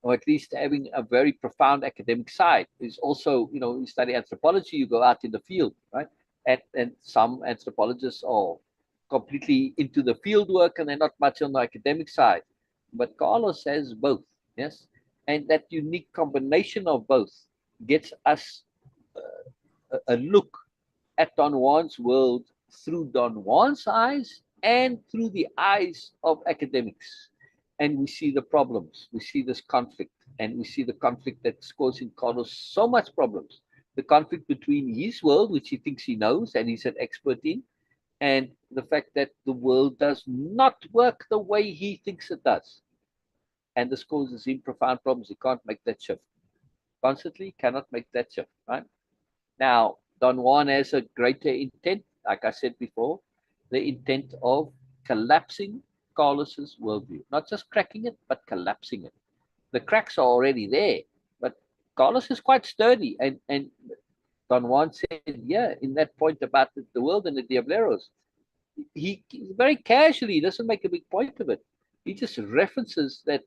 or at least having a very profound academic side, is also, you study anthropology, you go out in the field, right? And some anthropologists are completely into the field work and they're not much on the academic side. But Carlos has both, yes? And that unique combination of both gets us a look at Don Juan's world through Don Juan's eyes and through the eyes of academics. And we see the problems, we see this conflict, and we see the conflict that's causing Carlos so much problems. The conflict between his world, which he thinks he knows and he's an expert in, and the fact that the world does not work the way he thinks it does. And this causes him profound problems. He can't make that shift. Constantly cannot make that shift, right? Now, Don Juan has a greater intent, like I said before, the intent of collapsing Carlos's worldview. Not just cracking it, but collapsing it. The cracks are already there, but Carlos is quite sturdy. And Don Juan said, yeah, in that point about the world and the Diableros, he very casually doesn't make a big point of it. He just references that,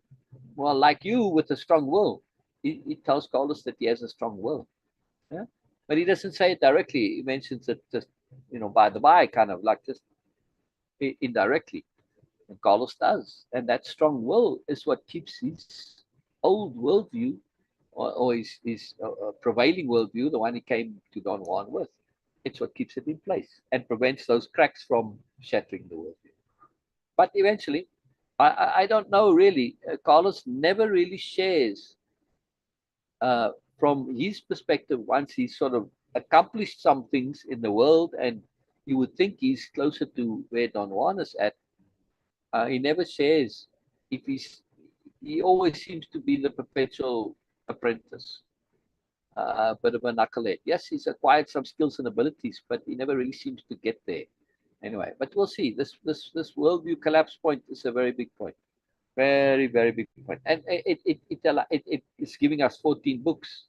well, like you with a strong will, he tells Carlos that he has a strong will. Yeah? But he doesn't say it directly. He mentions it just, by the by, kind of like just indirectly. And Carlos does. And that strong will is what keeps his old worldview or his prevailing worldview, the one he came to Don Juan with. It's what keeps it in place and prevents those cracks from shattering the worldview. But eventually, I don't know really. Carlos never really shares from his perspective, once he's sort of accomplished some things in the world, and you would think he's closer to where Don Juan is at, he never shares if he always seems to be the perpetual apprentice, a bit of a knucklehead. Yes, he's acquired some skills and abilities, but he never really seems to get there. Anyway, but we'll see. This worldview collapse point is a very big point. Very, very big point. And it's giving us 14 books.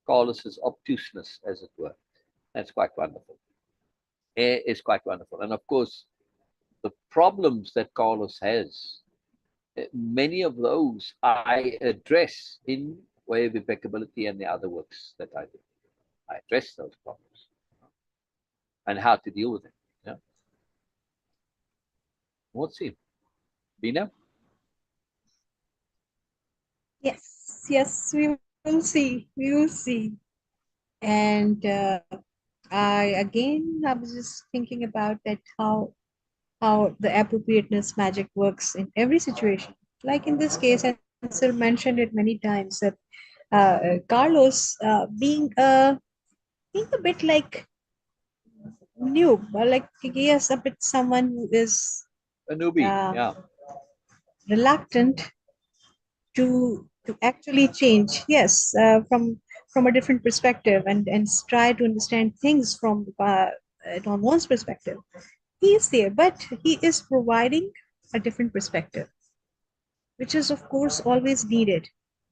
Carlos's obtuseness, as it were. That's quite wonderful. It's quite wonderful. And of course, the problems that Carlos has, many of those I address in Way of Impeccability and the other works that I do. I address those problems and how to deal with them. Yeah. We'll see. Beena? Yes, we will see. We will see. And I was just thinking about that, how the appropriateness magic works in every situation. Like in this case, and Syl mentioned it many times, that Carlos being a bit like new, like he is a bit someone who is a newbie, yeah, reluctant to actually change. Yes, from a different perspective, and try to understand things from Don Juan's perspective. He is there, but he is providing a different perspective, which is of course always needed.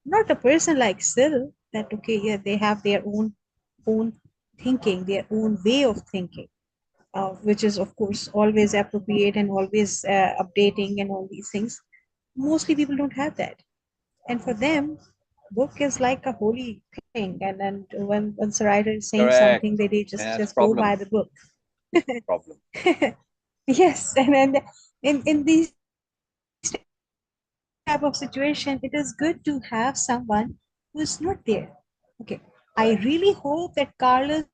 Not a person like Syl, that okay, yeah, they have their own thinking, their own way of thinking, which is of course always appropriate and always updating and all these things. Mostly people don't have that, and for them, book is like a holy thing. And then once a writer is saying something, they just go by the book. Problem. Yes, and then in these type of situation, it is good to have someone who is not there. Okay, I really hope that Right. Carlos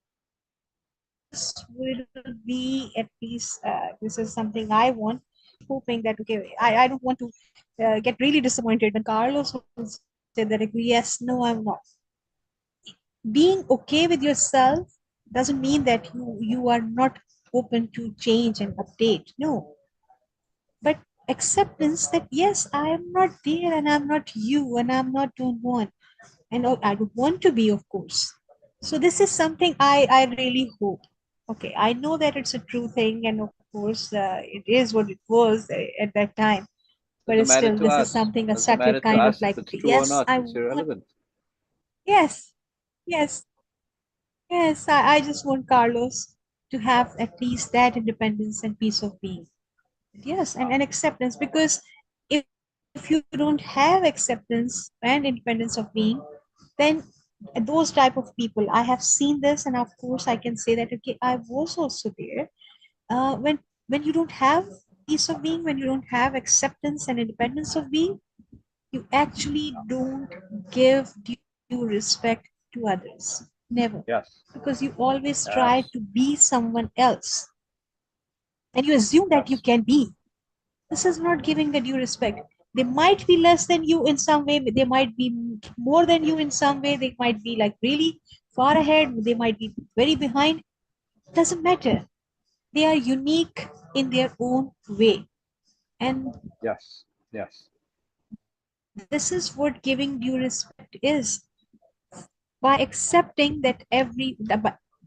will be at least. This is something I want. I'm hoping that okay, I don't want to get really disappointed when Carlos will say that okay, yes, no, I'm not. Being okay with yourself doesn't mean that you are not open to change and update. No, but acceptance that yes, I am not there and I'm not you and I'm not don't want and I don't want to be, of course. So this is something I really hope. Okay, I know that it's a true thing, and of course, it is what it was at that time. Doesn't But matter still, to this is us. something a Doesn't subtle matter to kind of us like, if it's true or yes, not. I It's want, irrelevant. yes, yes, yes, I just want Carlos to have at least that independence and peace of being. Yes, and acceptance, because if you don't have acceptance and independence of being, then those type of people, I have seen this, and of course I can say that okay, I was also there. When you don't have peace of being, when you don't have acceptance and independence of being, you actually don't give due respect to others. Never. Yes. Because you always try to Yes. be someone else, and you assume that you Yes. can be. This is not giving the due respect. They might be less than you in some way, they might be more than you in some way, they might be like really far ahead, they might be very behind. Doesn't matter. They are unique in their own way. And Yes. Yes. this is what giving due respect is, by accepting that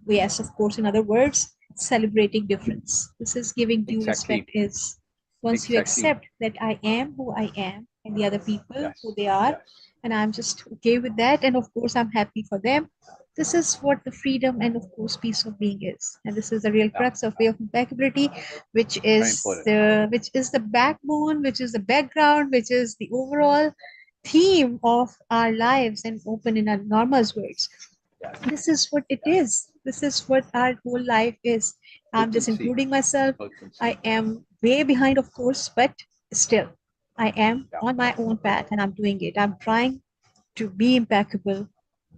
yes, of course, in other words, celebrating difference. This is giving due Exactly. respect is, once you Exactly. accept that I am who I am and the other people who Yes. they are, Yes. and I'm just okay with that, and of course I'm happy for them. This is what the freedom and of course peace of being is, and this is the real Yeah. crux of way of impeccability, Very important. which is the backbone, which is the background, which is the overall theme of our lives, and open in our normal words. Yes. This is what it Yes. is. This is what our whole life is. I'm just Potency. including myself. Potency. I am way behind, of course, but still, I am Yeah. on my own path and I'm doing it. I'm trying to be impeccable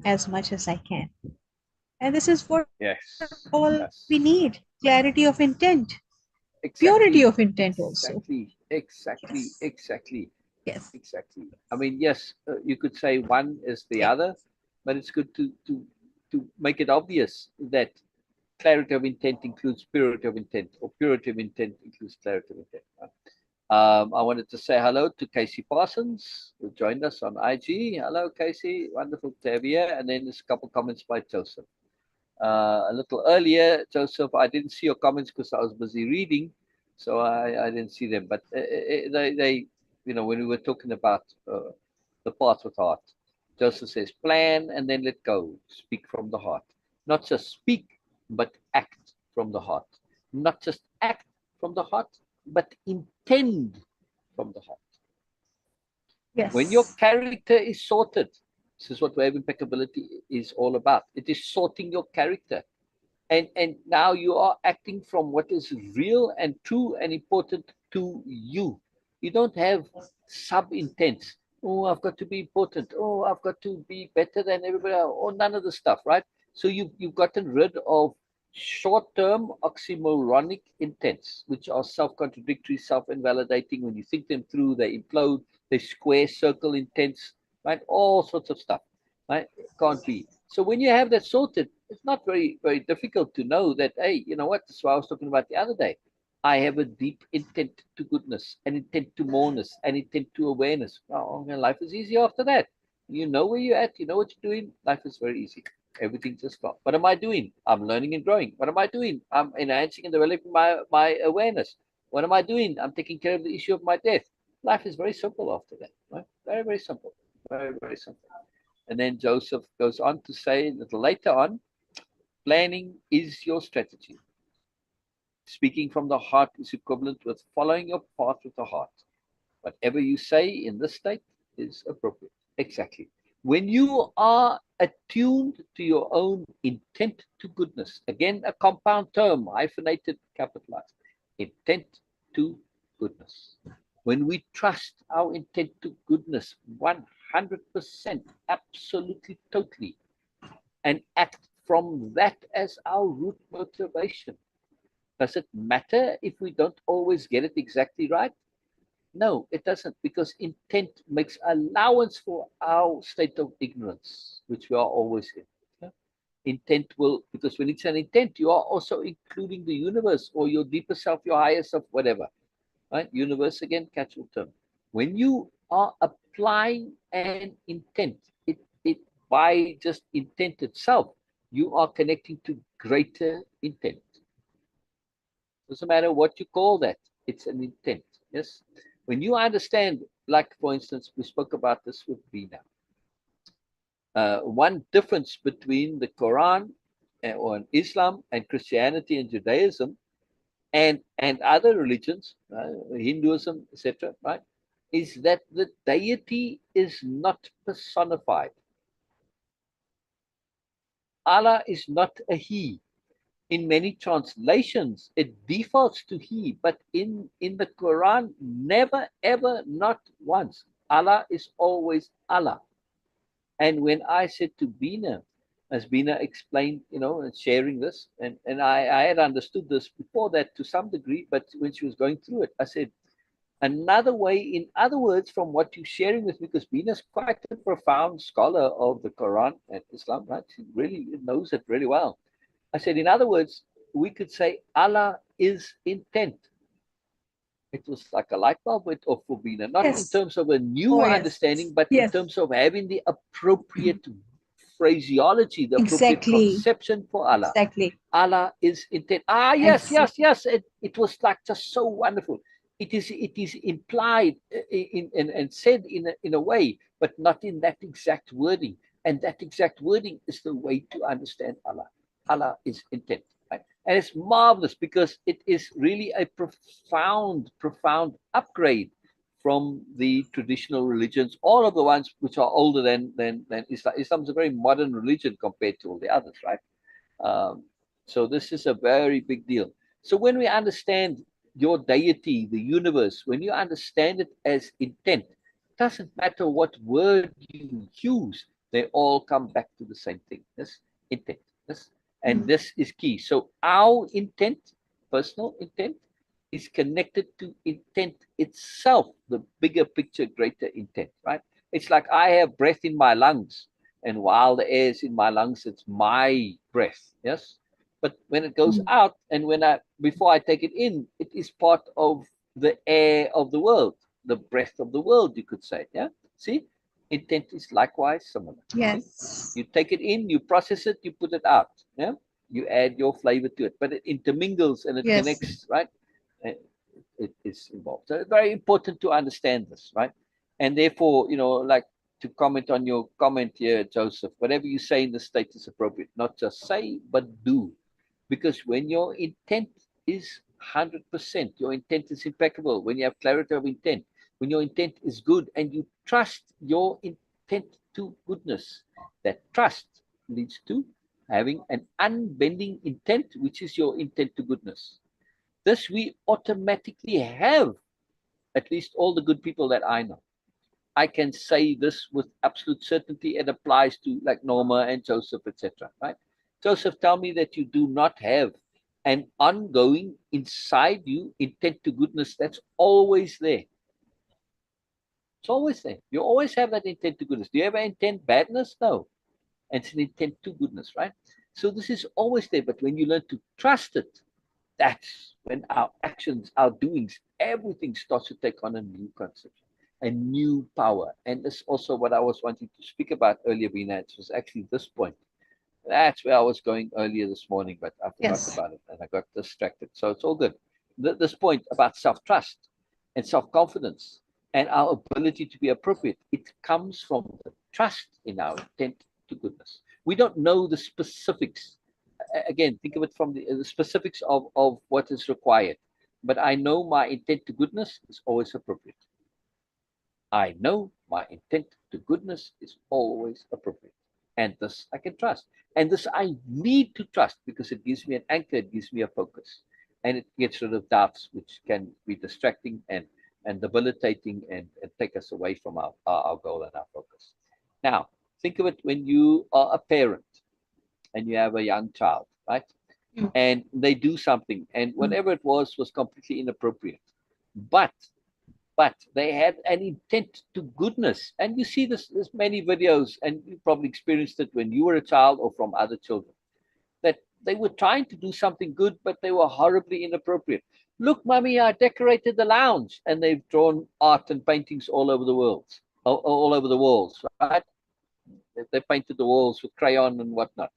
as much as I can. And this is what all Yes. we need: Yes. clarity of intent, purity of Exactly. intent, also. Exactly. Exactly. Yes. Exactly. Yes. Exactly. I mean, yes, you could say one is the Yeah. other, but it's good to make it obvious that clarity of intent includes purity of intent, or purity of intent includes clarity of intent. Right? I wanted to say hello to Casey Parsons, who joined us on IG. Hello, Casey. Wonderful to have you here. And then there's a couple comments by Joseph. A little earlier, Joseph, I didn't see your comments because I was busy reading, so I didn't see them. But they, when we were talking about the path with heart, Joseph says, plan and then let go. Speak from the heart. Not just speak, but act from the heart. Not just act from the heart, but intend from the heart. When your Yes. character is sorted, this is what Way-of Impeccability is all about. It is sorting your character. And now you are acting from what is real and true and important to you. You don't have sub intents. Oh, I've got to be important. Oh, I've got to be better than everybody else. Or none of the stuff, right? So you've gotten rid of short-term oxymoronic intents, which are self-contradictory, self-invalidating. When you think them through, they implode. They square circle intents, right? All sorts of stuff, right? It can't be. So when you have that sorted, it's not very, very difficult to know that, hey, you know what? That's what I was talking about the other day. I have a deep intent to goodness, an intent to moreness, an intent to awareness. Oh, life is easy after that. You know where you're at, you know what you're doing. Life is very easy. Everything's just fine. What am I doing? I'm learning and growing. What am I doing? I'm enhancing and developing my awareness. What am I doing? I'm taking care of the issue of my death. Life is very simple after that. Right? Very, very simple. Very, very simple. And then Joseph goes on to say a little later on, planning is your strategy. Speaking from the heart is equivalent with following your path with the heart. Whatever you say in this state is appropriate. Exactly. When you are attuned to your own intent to goodness, again, a compound term, hyphenated, capitalized. intent to goodness. When we trust our intent to goodness 100%, absolutely, totally, and act from that as our root motivation, does it matter if we don't always get it exactly right? No, it doesn't, because intent makes allowance for our state of ignorance, which we are always in. Yeah? Intent will, because when it's an intent, you are also including the universe or your deeper self, your higher self, whatever. Right? Universe, again, catch-all term. When you are applying an intent, it by just intent itself, you are connecting to greater intent. Doesn't matter what you call that, it's an intent. Yes. When you understand, like for instance, we spoke about this with Beena. One difference between the Quran or Islam and Christianity and Judaism and other religions, Hinduism, etc., right, is that the deity is not personified. Allah is not a he. In many translations, it defaults to he, but in the Quran, never, ever, not once. Allah is always Allah. And when I said to Beena, as Beena explained, and sharing this, and I had understood this before that to some degree, but when she was going through it, I said, another way, in other words, from what you're sharing with me, because Beena is quite a profound scholar of the Quran and Islam, right? She really knows it really well. I said, in other words, we could say Allah is intent. It was like a light bulb went off for Beena, not in terms of a new understanding, but in terms of having the appropriate phraseology, the appropriate conception for Allah. Allah is intent. Yes. It was like just so wonderful. It is implied and said in a way, but not in that exact wording. And that exact wording is the way to understand Allah. Allah is intent. Right? And it's marvelous because it is really a profound upgrade from the traditional religions, all of the ones which are older than Islam. Islam is a very modern religion compared to all the others, right? So this is a very big deal. So when we understand your deity, the universe, when you understand it as intent, it doesn't matter what word you use, they all come back to the same thing. This intent. And this is key. So our intent, personal intent, is connected to intent itself, the bigger picture, greater intent, right? It's like I have breath in my lungs, and while the air is in my lungs, it's my breath, yes? But when it goes out, and before I take it in, it is part of the air of the world, the breath of the world, you could say, yeah? See? Intent is likewise similar. Yes. See? You take it in, you process it, you put it out, yeah? You add your flavor to it, but it intermingles and it connects, right? It is involved. So it's very important to understand this, right? And therefore, like to comment on your comment here, Joseph, whatever you say in the state is appropriate, not just say, but do. Because when your intent is 100%, your intent is impeccable, when you have clarity of intent, when your intent is good and you trust your intent to goodness, that trust leads to having an unbending intent, which is your intent to goodness. This we automatically have, at least all the good people that I know. I can say this with absolute certainty. It applies to like Norma and Joseph, etc. Right? Joseph, tell me that you do not have an ongoing inside you intent to goodness that's always there. It's always there. You always have that intent to goodness. Do you ever intend badness? No. And it's an intent to goodness, right? So this is always there. But when you learn to trust it, that's when our actions, our doings, everything starts to take on a new concept, a new power. And this is also what I was wanting to speak about earlier, Beena. It was actually this point. That's where I was going earlier this morning, but I forgot about it and I got distracted. So it's all good. This point about self-trust and self-confidence and our ability to be appropriate, it comes from the trust in our intent to goodness. We don't know the specifics. Again, think of it from the specifics of what is required. But I know my intent to goodness is always appropriate. I know my intent to goodness is always appropriate. And this I can trust. And this I need to trust because it gives me an anchor, it gives me a focus. and it gets rid of doubts, which can be distracting and debilitating and take us away from our goal and our focus. Now, think of it when you are a parent and you have a young child, right? And they do something, and whatever it was completely inappropriate. But they had an intent to goodness. And you see this, there's many videos, and you probably experienced it when you were a child or from other children, that they were trying to do something good, but they were horribly inappropriate. Look, mommy, I decorated the lounge, and they've drawn art and paintings all over the world, all over the walls, right? They painted the walls with crayon and whatnot.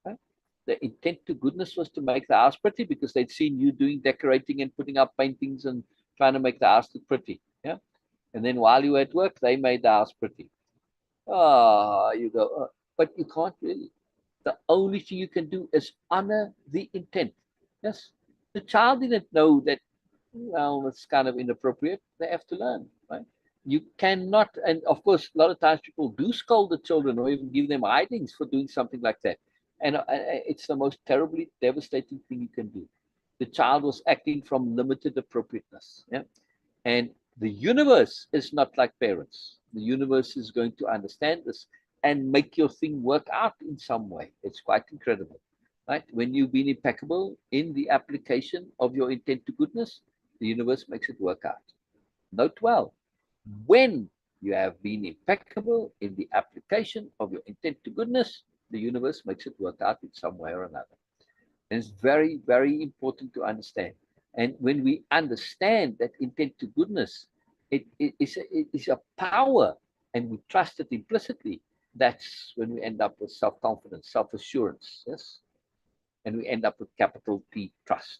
Right? The intent to goodness was to make the house pretty because they'd seen you doing decorating and putting up paintings and trying to make the house look pretty. Yeah. And then while you were at work, they made the house pretty. You go, but you can't really. The only thing you can do is honor the intent. Yes. The child didn't know that, well, it's kind of inappropriate. They have to learn, right? You cannot, and of course, a lot of times people do scold the children or even give them hidings for doing something like that. And it's the most terribly devastating thing you can do. The child was acting from limited appropriateness. Yeah. And the universe is not like parents. The universe is going to understand this and make your thing work out in some way. It's quite incredible, right? When you've been impeccable in the application of your intent to goodness, the universe makes it work out. Note well, when you have been impeccable in the application of your intent to goodness, the universe makes it work out in some way or another. And it's very, very important to understand. And when we understand that intent to goodness, it is a power, and we trust it implicitly, that's when we end up with self-confidence, self-assurance, yes? And we end up with capital T, trust.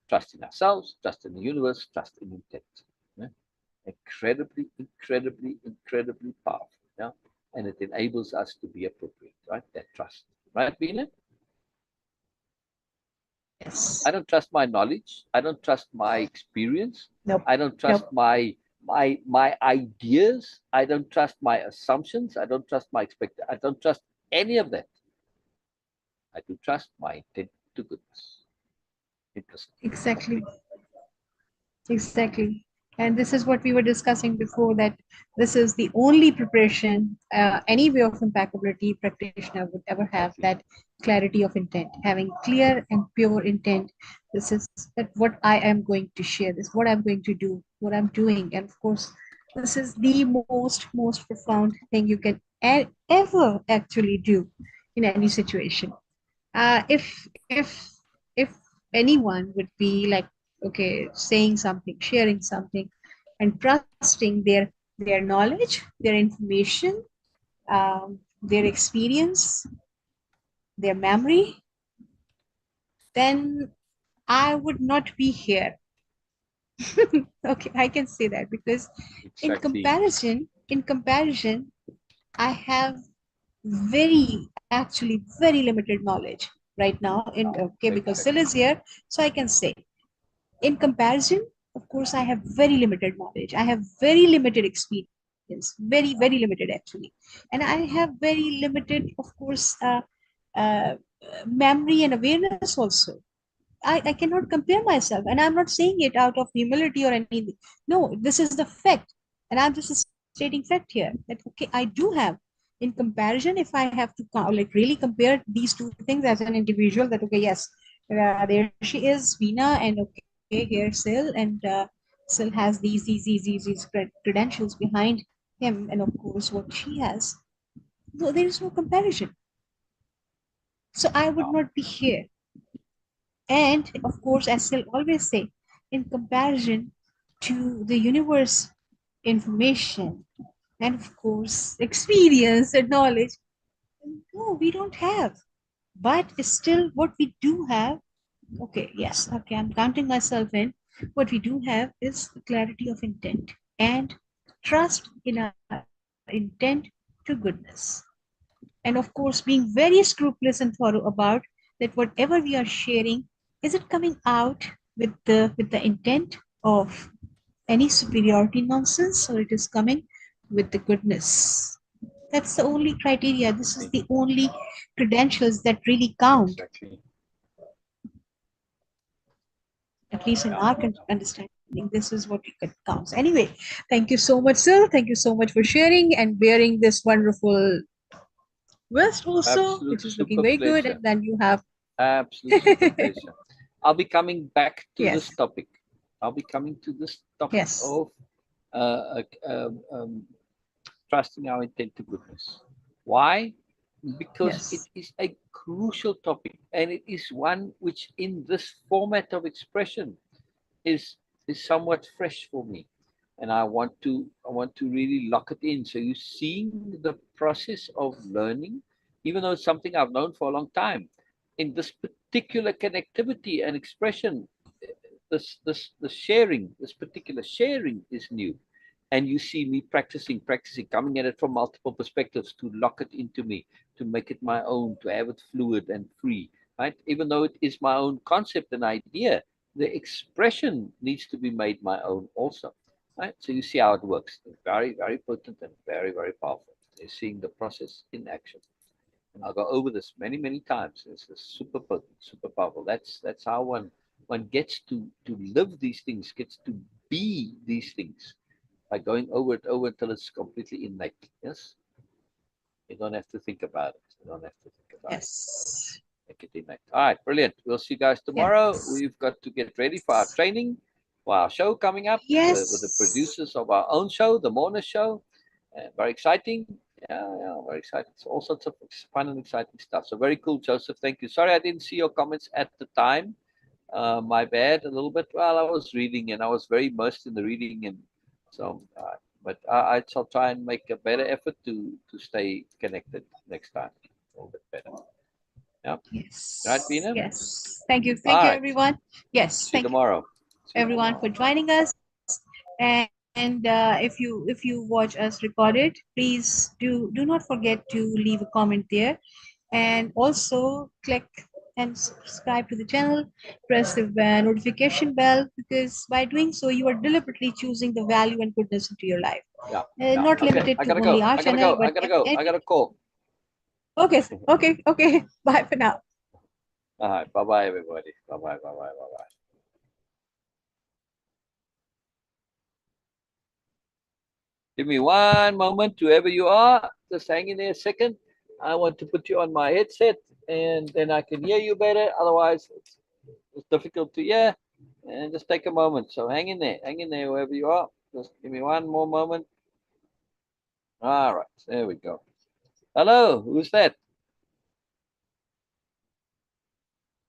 Trust in ourselves, trust in the universe, trust in intent. Yeah? Incredibly, incredibly, incredibly powerful. Yeah? And it enables us to be appropriate, right? That trust. Right, Beena? Yes. I don't trust my knowledge. I don't trust my experience. Nope. I don't trust my ideas. I don't trust my assumptions. I don't trust my expectations. I don't trust any of that. I do trust my intent to goodness. Interesting. Exactly. Exactly. And this is what we were discussing before, that this is the only preparation any way of impeccability practitioner would ever have, that clarity of intent, having clear and pure intent. This is that what I am going to share, this what I'm going to do, what I'm doing. And of course, this is the most profound thing you can ever actually do in any situation. If anyone would be like, okay, saying something, sharing something, and trusting their knowledge, their information, their experience, their memory, then I would not be here. Okay, I can say that because Exactly. in comparison, I have actually very limited knowledge right now. Okay, because Syl is here, so I can say, in comparison, of course, I have very limited knowledge. I have very limited experience, very limited actually. And I have very limited, of course, uh, memory and awareness also. I cannot compare myself. And I'm not saying it out of humility or anything. No, this is the fact. And I'm just stating fact here that, okay, I do have. In comparison, if I have to like really compare these two things as an individual, that, okay, yes, there she is, Beena, and okay, here Syl, and Syl has these credentials behind him, and of course what she has. So there is no comparison. So I would not be here. And of course, as Syl always say, in comparison to the universe information and of course experience and knowledge, no, we don't have. But still what we do have, okay, yes, okay, I'm counting myself in. What we do have is clarity of intent and trust in our intent to goodness. And of course, being very scrupulous and thorough about that whatever we are sharing, is it coming out with the intent of any superiority nonsense, or it is coming with the goodness. That's the only criteria. This is the only credentials that really count. Exactly. at least in our understanding, this is what it counts. Anyway, thank you so much, Syl. Thank you so much for sharing and bearing this wonderful vest also, Absolute which is looking super very good. pleasure. And then you have Absolute super pleasure. I'll be coming back to this yes, topic. I'll be coming to this topic yes, of trusting our intent to goodness. Why? Because it yes, is a crucial topic, and it is one which, in this format of expression, is somewhat fresh for me, and I want to really lock it in. So you're seeing the process of learning, even though it's something I've known for a long time. In this particular connectivity and expression, this sharing, this particular sharing is new. And you see me practicing, coming at it from multiple perspectives to lock it into me, to make it my own, to have it fluid and free, right? Even though it is my own concept and idea, the expression needs to be made my own also, right? So you see how it works. Very, very potent and very, very powerful. You're seeing the process in action. And I'll go over this many, many times. It's super potent, super powerful. That's how one gets to live these things, gets to be these things by going over it until it's completely innate. Yes, you don't have to think about it. You don't have to think about it. yes, Make it innate. All right, brilliant. We'll see you guys tomorrow. yes, We've got to get ready for our training, for our show coming up with the yes. producers of our own show, the Moreness show. Very exciting. Yeah, very exciting. So all sorts of fun and exciting stuff. So very cool, Joseph. Thank you. Sorry I didn't see your comments at the time. My bad a little bit. Well, I was reading and I was very immersed in the reading, and so but I shall try and make a better effort to stay connected next time. A little bit better. Yeah. Right, Yes, Beena? yes. Thank you. All Thank you, right. everyone. Yes, See you thank you, tomorrow. See you everyone, for tomorrow. joining us. And if you watch us recorded, please do not forget to leave a comment there, and also click and subscribe to the channel. Press the notification bell, because by doing so, you are deliberately choosing the value and goodness into your life. Yeah. Yeah. Not Okay. limited I to gotta only go. our I gotta channel, go. but I gotta go. I any. gotta call. Okay, okay, okay. Bye for now. All right. Bye bye, everybody. Bye bye. Bye bye. Bye bye. Give me one moment, whoever you are. Just hang in there a second. I want to put you on my headset, and then I can hear you better. Otherwise, it's difficult to hear. And just take a moment. So hang in there, whoever you are. Just give me one more moment. All right. There we go. Hello. Who's that?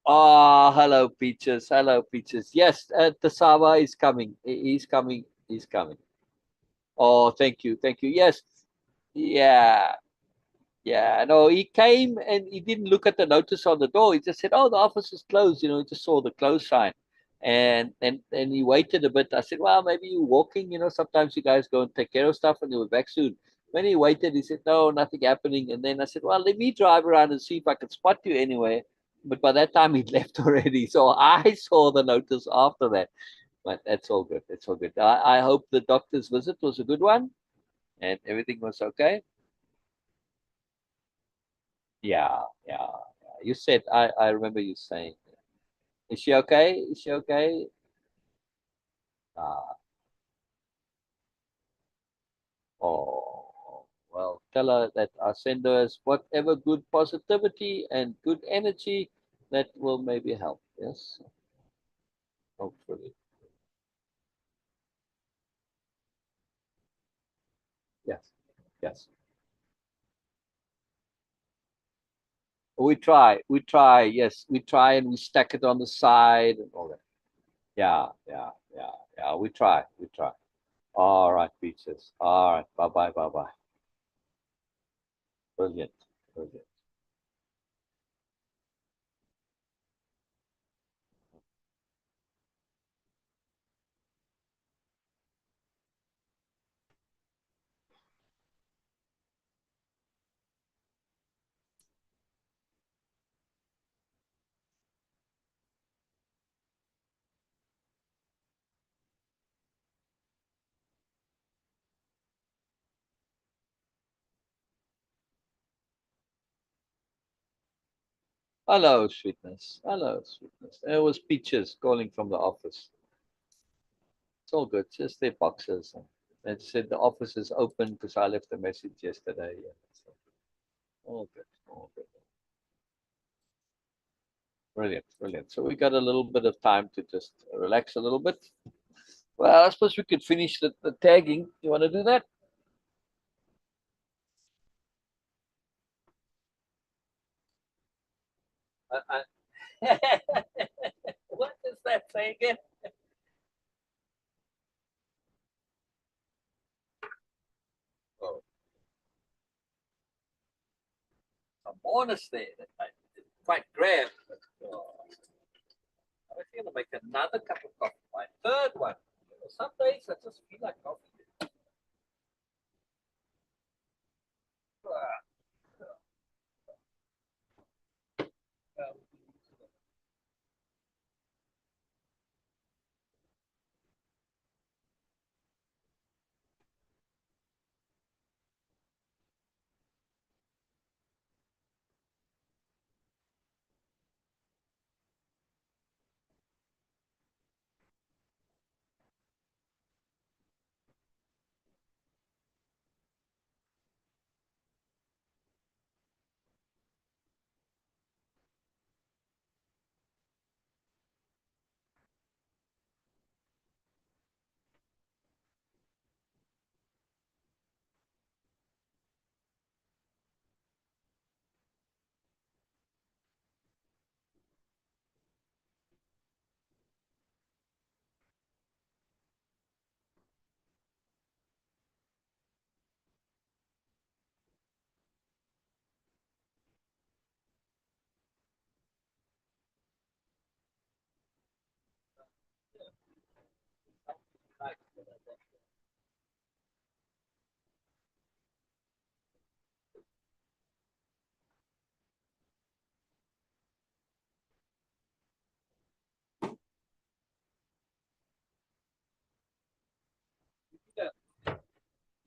Oh, hello, Peaches. Hello, Peaches. Yes, Tasava is coming. He's coming. He's coming. Oh, thank you. Thank you. Yes. Yeah. Yeah. No, he came and he didn't look at the notice on the door. He just said, "Oh, the office is closed." You know, he just saw the close sign. And he waited a bit. I said, "Well, maybe you're walking. You know, sometimes you guys go and take care of stuff and you'll be back soon." When he waited, he said, "No, nothing happening." And then I said, "Well, let me drive around and see if I can spot you anywhere." But by that time, he'd left already. So I saw the notice after that. But that's all good. It's all good. I hope the doctor's visit was a good one and everything was okay. Yeah, yeah. You said, I remember you saying, is she okay? Is she okay? Uh, oh, well, tell her that I send her as whatever good positivity and good energy that will maybe help. Yes, hopefully. Yes, yes. We try, yes, we try and we stack it on the side and all that. Yeah, yeah, yeah, yeah. We try, we try. All right, Peaches. All right, bye bye, bye bye. Brilliant, brilliant. Hello, sweetness. Hello, sweetness. There was Peaches calling from the office. It's all good. Just their boxes. They said the office is open because I left a message yesterday. So, all good. All good. Brilliant, brilliant. So we got a little bit of time to just relax a little bit. Well, I suppose we could finish the tagging. You want to do that? What does that say again? Oh, some bonus there that I didn't quite grab. But, I'm going to make another cup of coffee. My third one. Some days I just feel like coffee.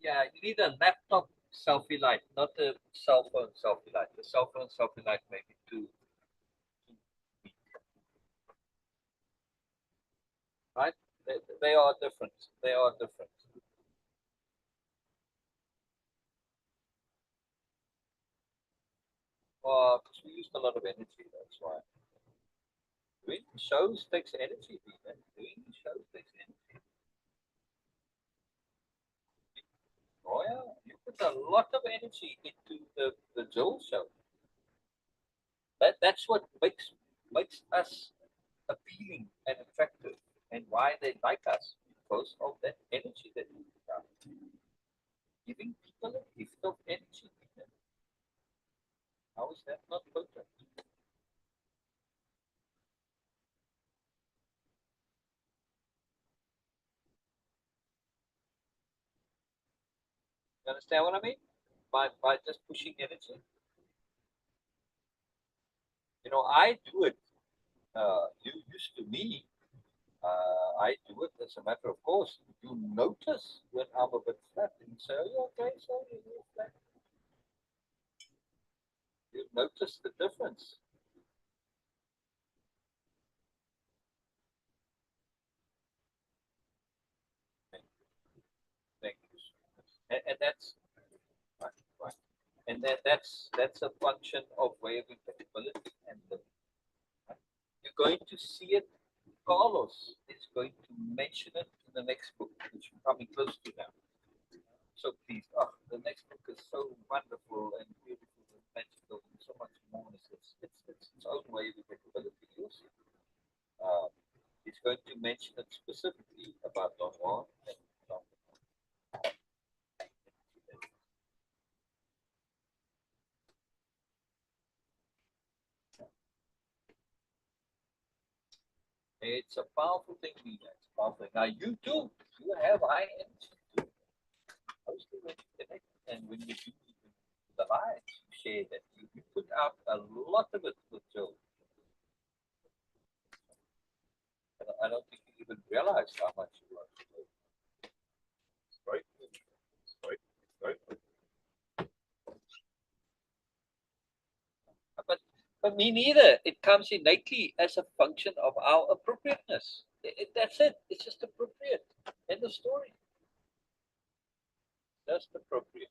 Yeah, you need a laptop selfie light, not a cell phone selfie light. The cell phone selfie light may be too weak, right? They are different. They are different. Because we used a lot of energy, that's why. Doing shows takes energy, man. Doing shows takes energy. Oh yeah, you put a lot of energy into the Joel show. That's what makes us appealing and attractive, and why they like us, because of that energy that we have. Giving people a gift of energy. How is that not potent? You understand what I mean? By just pushing energy. You know, I do it. You used to me. I do it as a matter of course. You notice when I'm a bit flat, and you say, "Are you okay? So you're flat." You notice the difference. Thank you. And that's right, right. And that's a function of way of impeccability and the, right? You're going to see it. Carlos is going to mention it in the next book, which we're coming close to now. So please, the next book is so wonderful and beautiful and magical and so much more. It's its own way of impeccability. You'll see. Uh, it's going to mention it specifically about Don Juan and Don. It's a powerful thing, Nina. It's a powerful thing. Now you do. You have high energy too. Mostly when you connect and when you do the lives, you share that. You put out a lot of it with Joe. I don't think you even realize how much you love Joe. It's very good. It's very good. But Me neither. It comes innately as a function of our appropriateness. That's it. It's just appropriate. End of story. Just appropriate.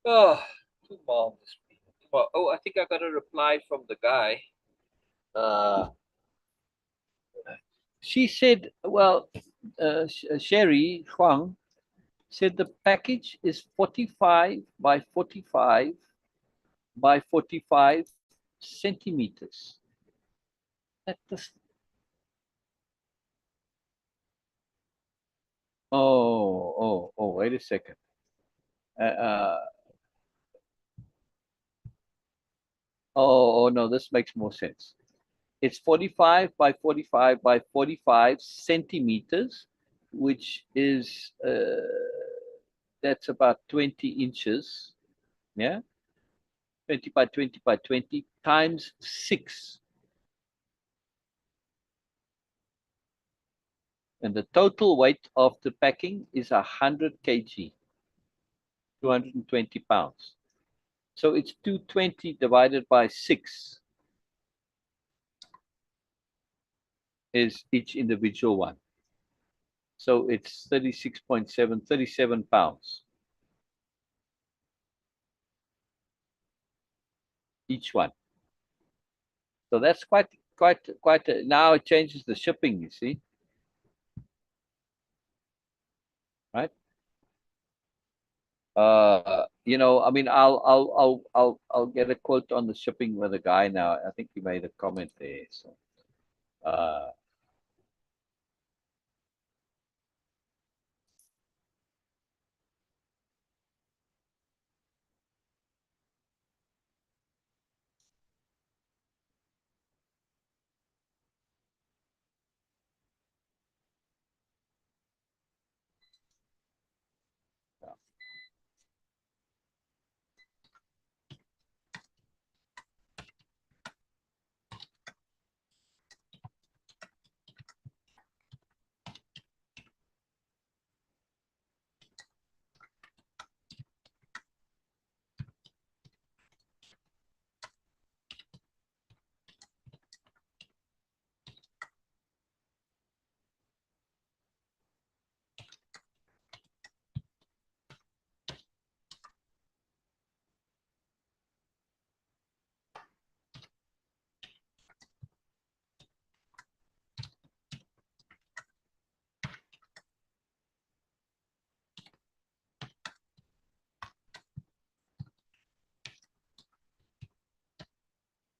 Oh, too marvelous. Well, oh, I think I got a reply from the guy. She said, well, Sherry Huang said the package is 45 by 45 by 45 centimeters. That does. Oh, wait a second. Oh, no, this makes more sense. It's 45 by 45 by 45 centimeters, which is, that's about 20 inches. Yeah. 20 by 20 by 20 times 6. And the total weight of the packing is 100 kg, 220 pounds. So it's 220 divided by 6 is each individual one. So it's 36.7, 37 pounds. Each one. So that's quite now it changes the shipping, you see. Right? You know, I mean, I'll get a quote on the shipping with a guy now. I think he made a comment there. So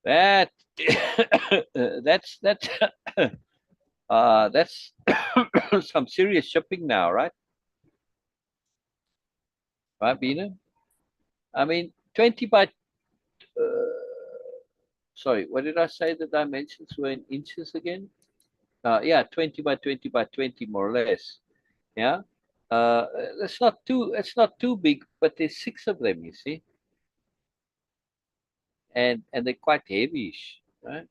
that that's some serious shipping now, right? Right, Beena? I mean, 20 by sorry, what did I say the dimensions were in inches again? Yeah, 20 by 20 by 20 more or less. Yeah. It's not too big, but there's 6 of them, you see. And they're quite heavy-ish, right?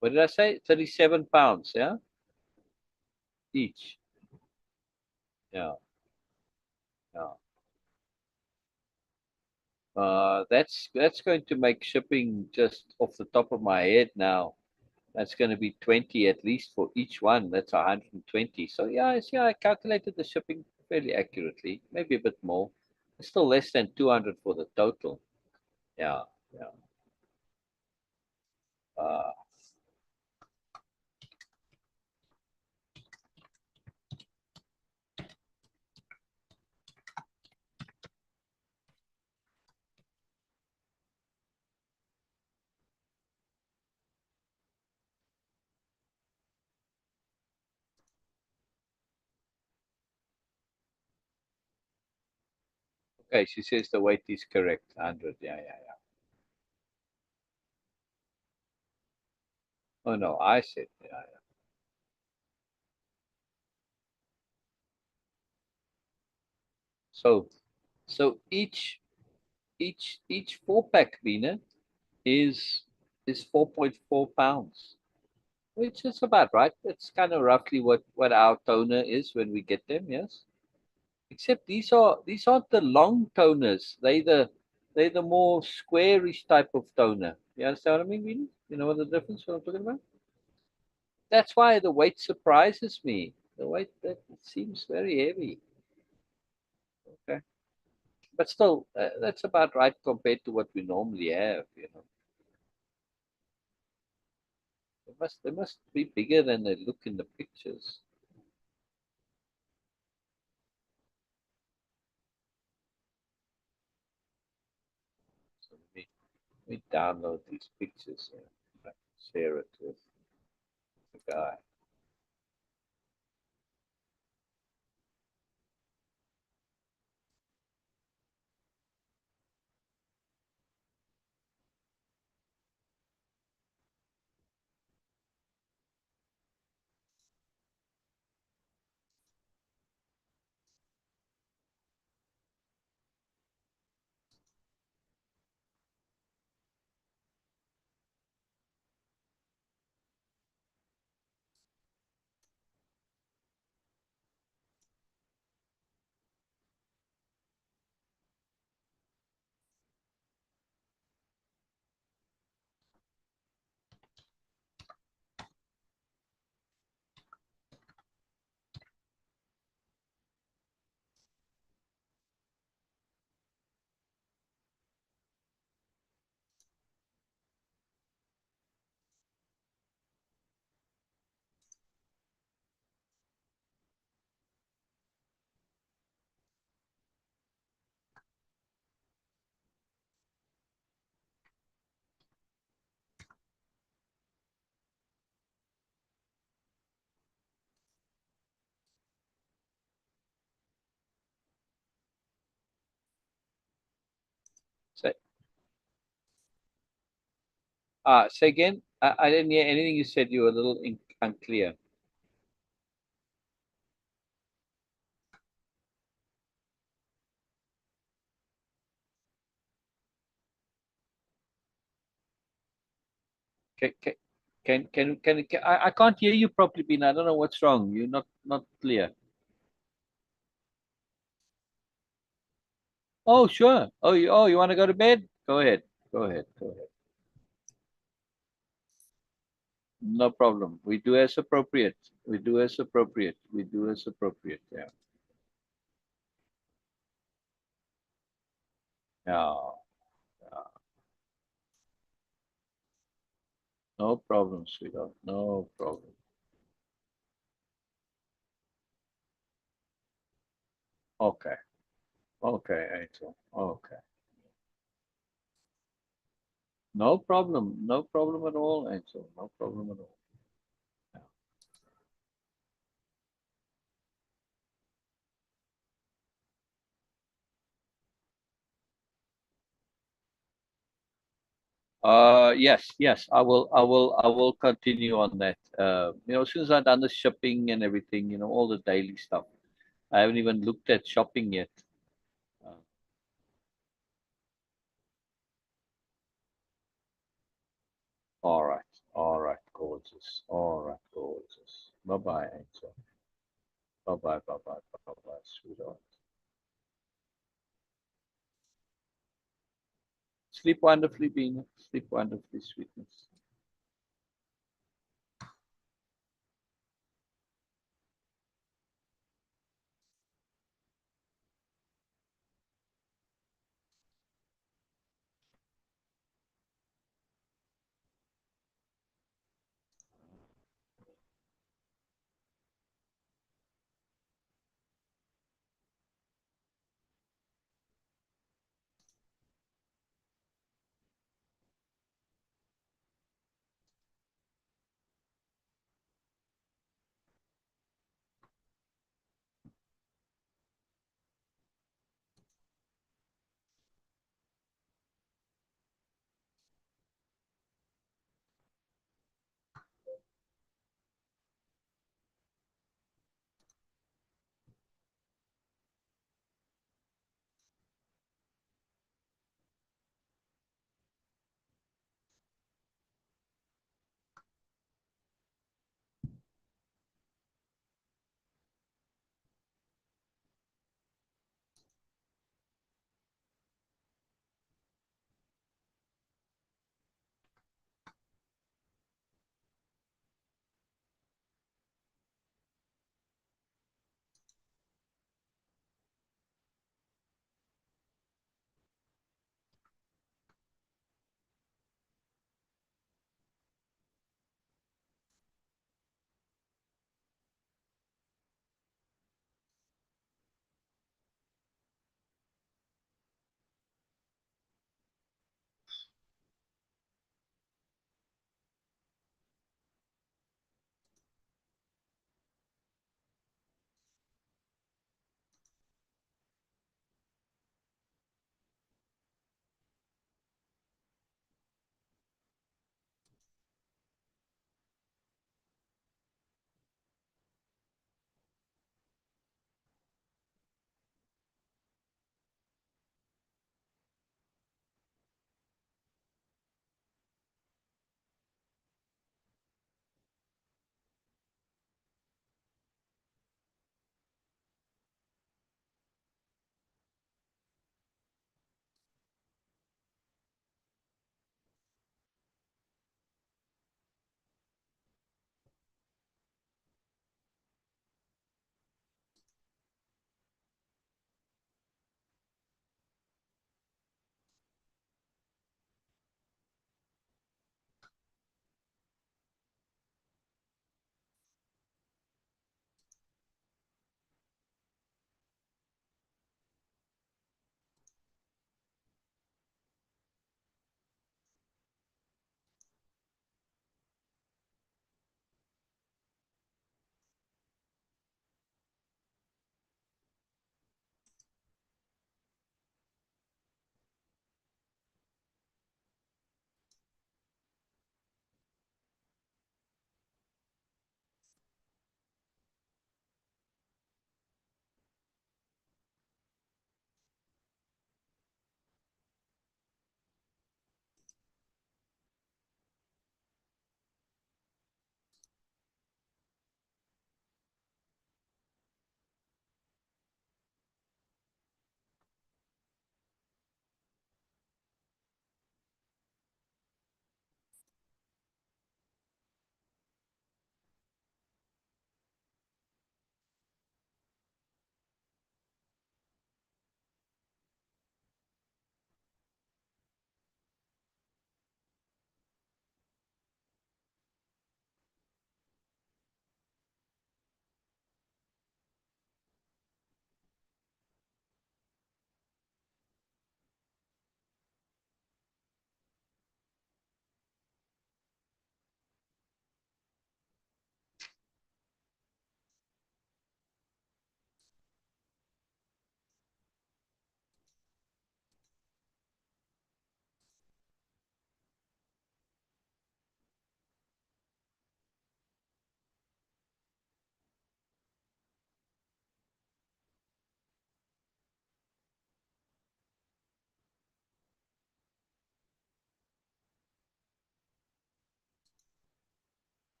What did I say? 37 pounds, yeah? Each. Yeah. Yeah. That's going to make shipping just off the top of my head now. That's going to be 20 at least for each one. That's 120. So yeah, I calculated the shipping fairly accurately, maybe a bit more. It's still less than 200 for the total. Yeah, yeah. Okay, she says the weight is correct, 100. Yeah. Oh no, I said, yeah. So each 4-pack Beena is 4.4 pounds, which is about right. It's kind of roughly what our toner is when we get them. Yes. Except these aren't the long toners. They're the more squarish type of toner. You understand what I mean, Beena? You know what the difference what I'm talking about? That's why the weight surprises me. The weight that seems very heavy. Okay, but still, that's about right compared to what we normally have. You know, they must be bigger than they look in the pictures. So let me download these pictures and I can share it with the guy. Say, say again. I didn't hear anything you said. You were a little unclear. I can't hear you properly, Beena. I don't know what's wrong. You're not clear. Oh, sure. You want to go to bed? Go ahead. Go ahead. Go ahead. No problem. We do as appropriate. We do as appropriate. We do as appropriate. Yeah. Yeah. Yeah. No problem, sweetheart. No problem. Okay. Okay, Angel. Okay. No problem. No problem at all, Angel. No problem at all. Yes, I will continue on that. As soon as I've done the shipping and everything, all the daily stuff. I haven't even looked at shopping yet. Uh, all right, gorgeous. All right, gorgeous. Bye-bye, Angel. Bye-bye, bye-bye, bye-bye, sweetheart. Sleep wonderfully, Beena. Sleep wonderfully, sweetness.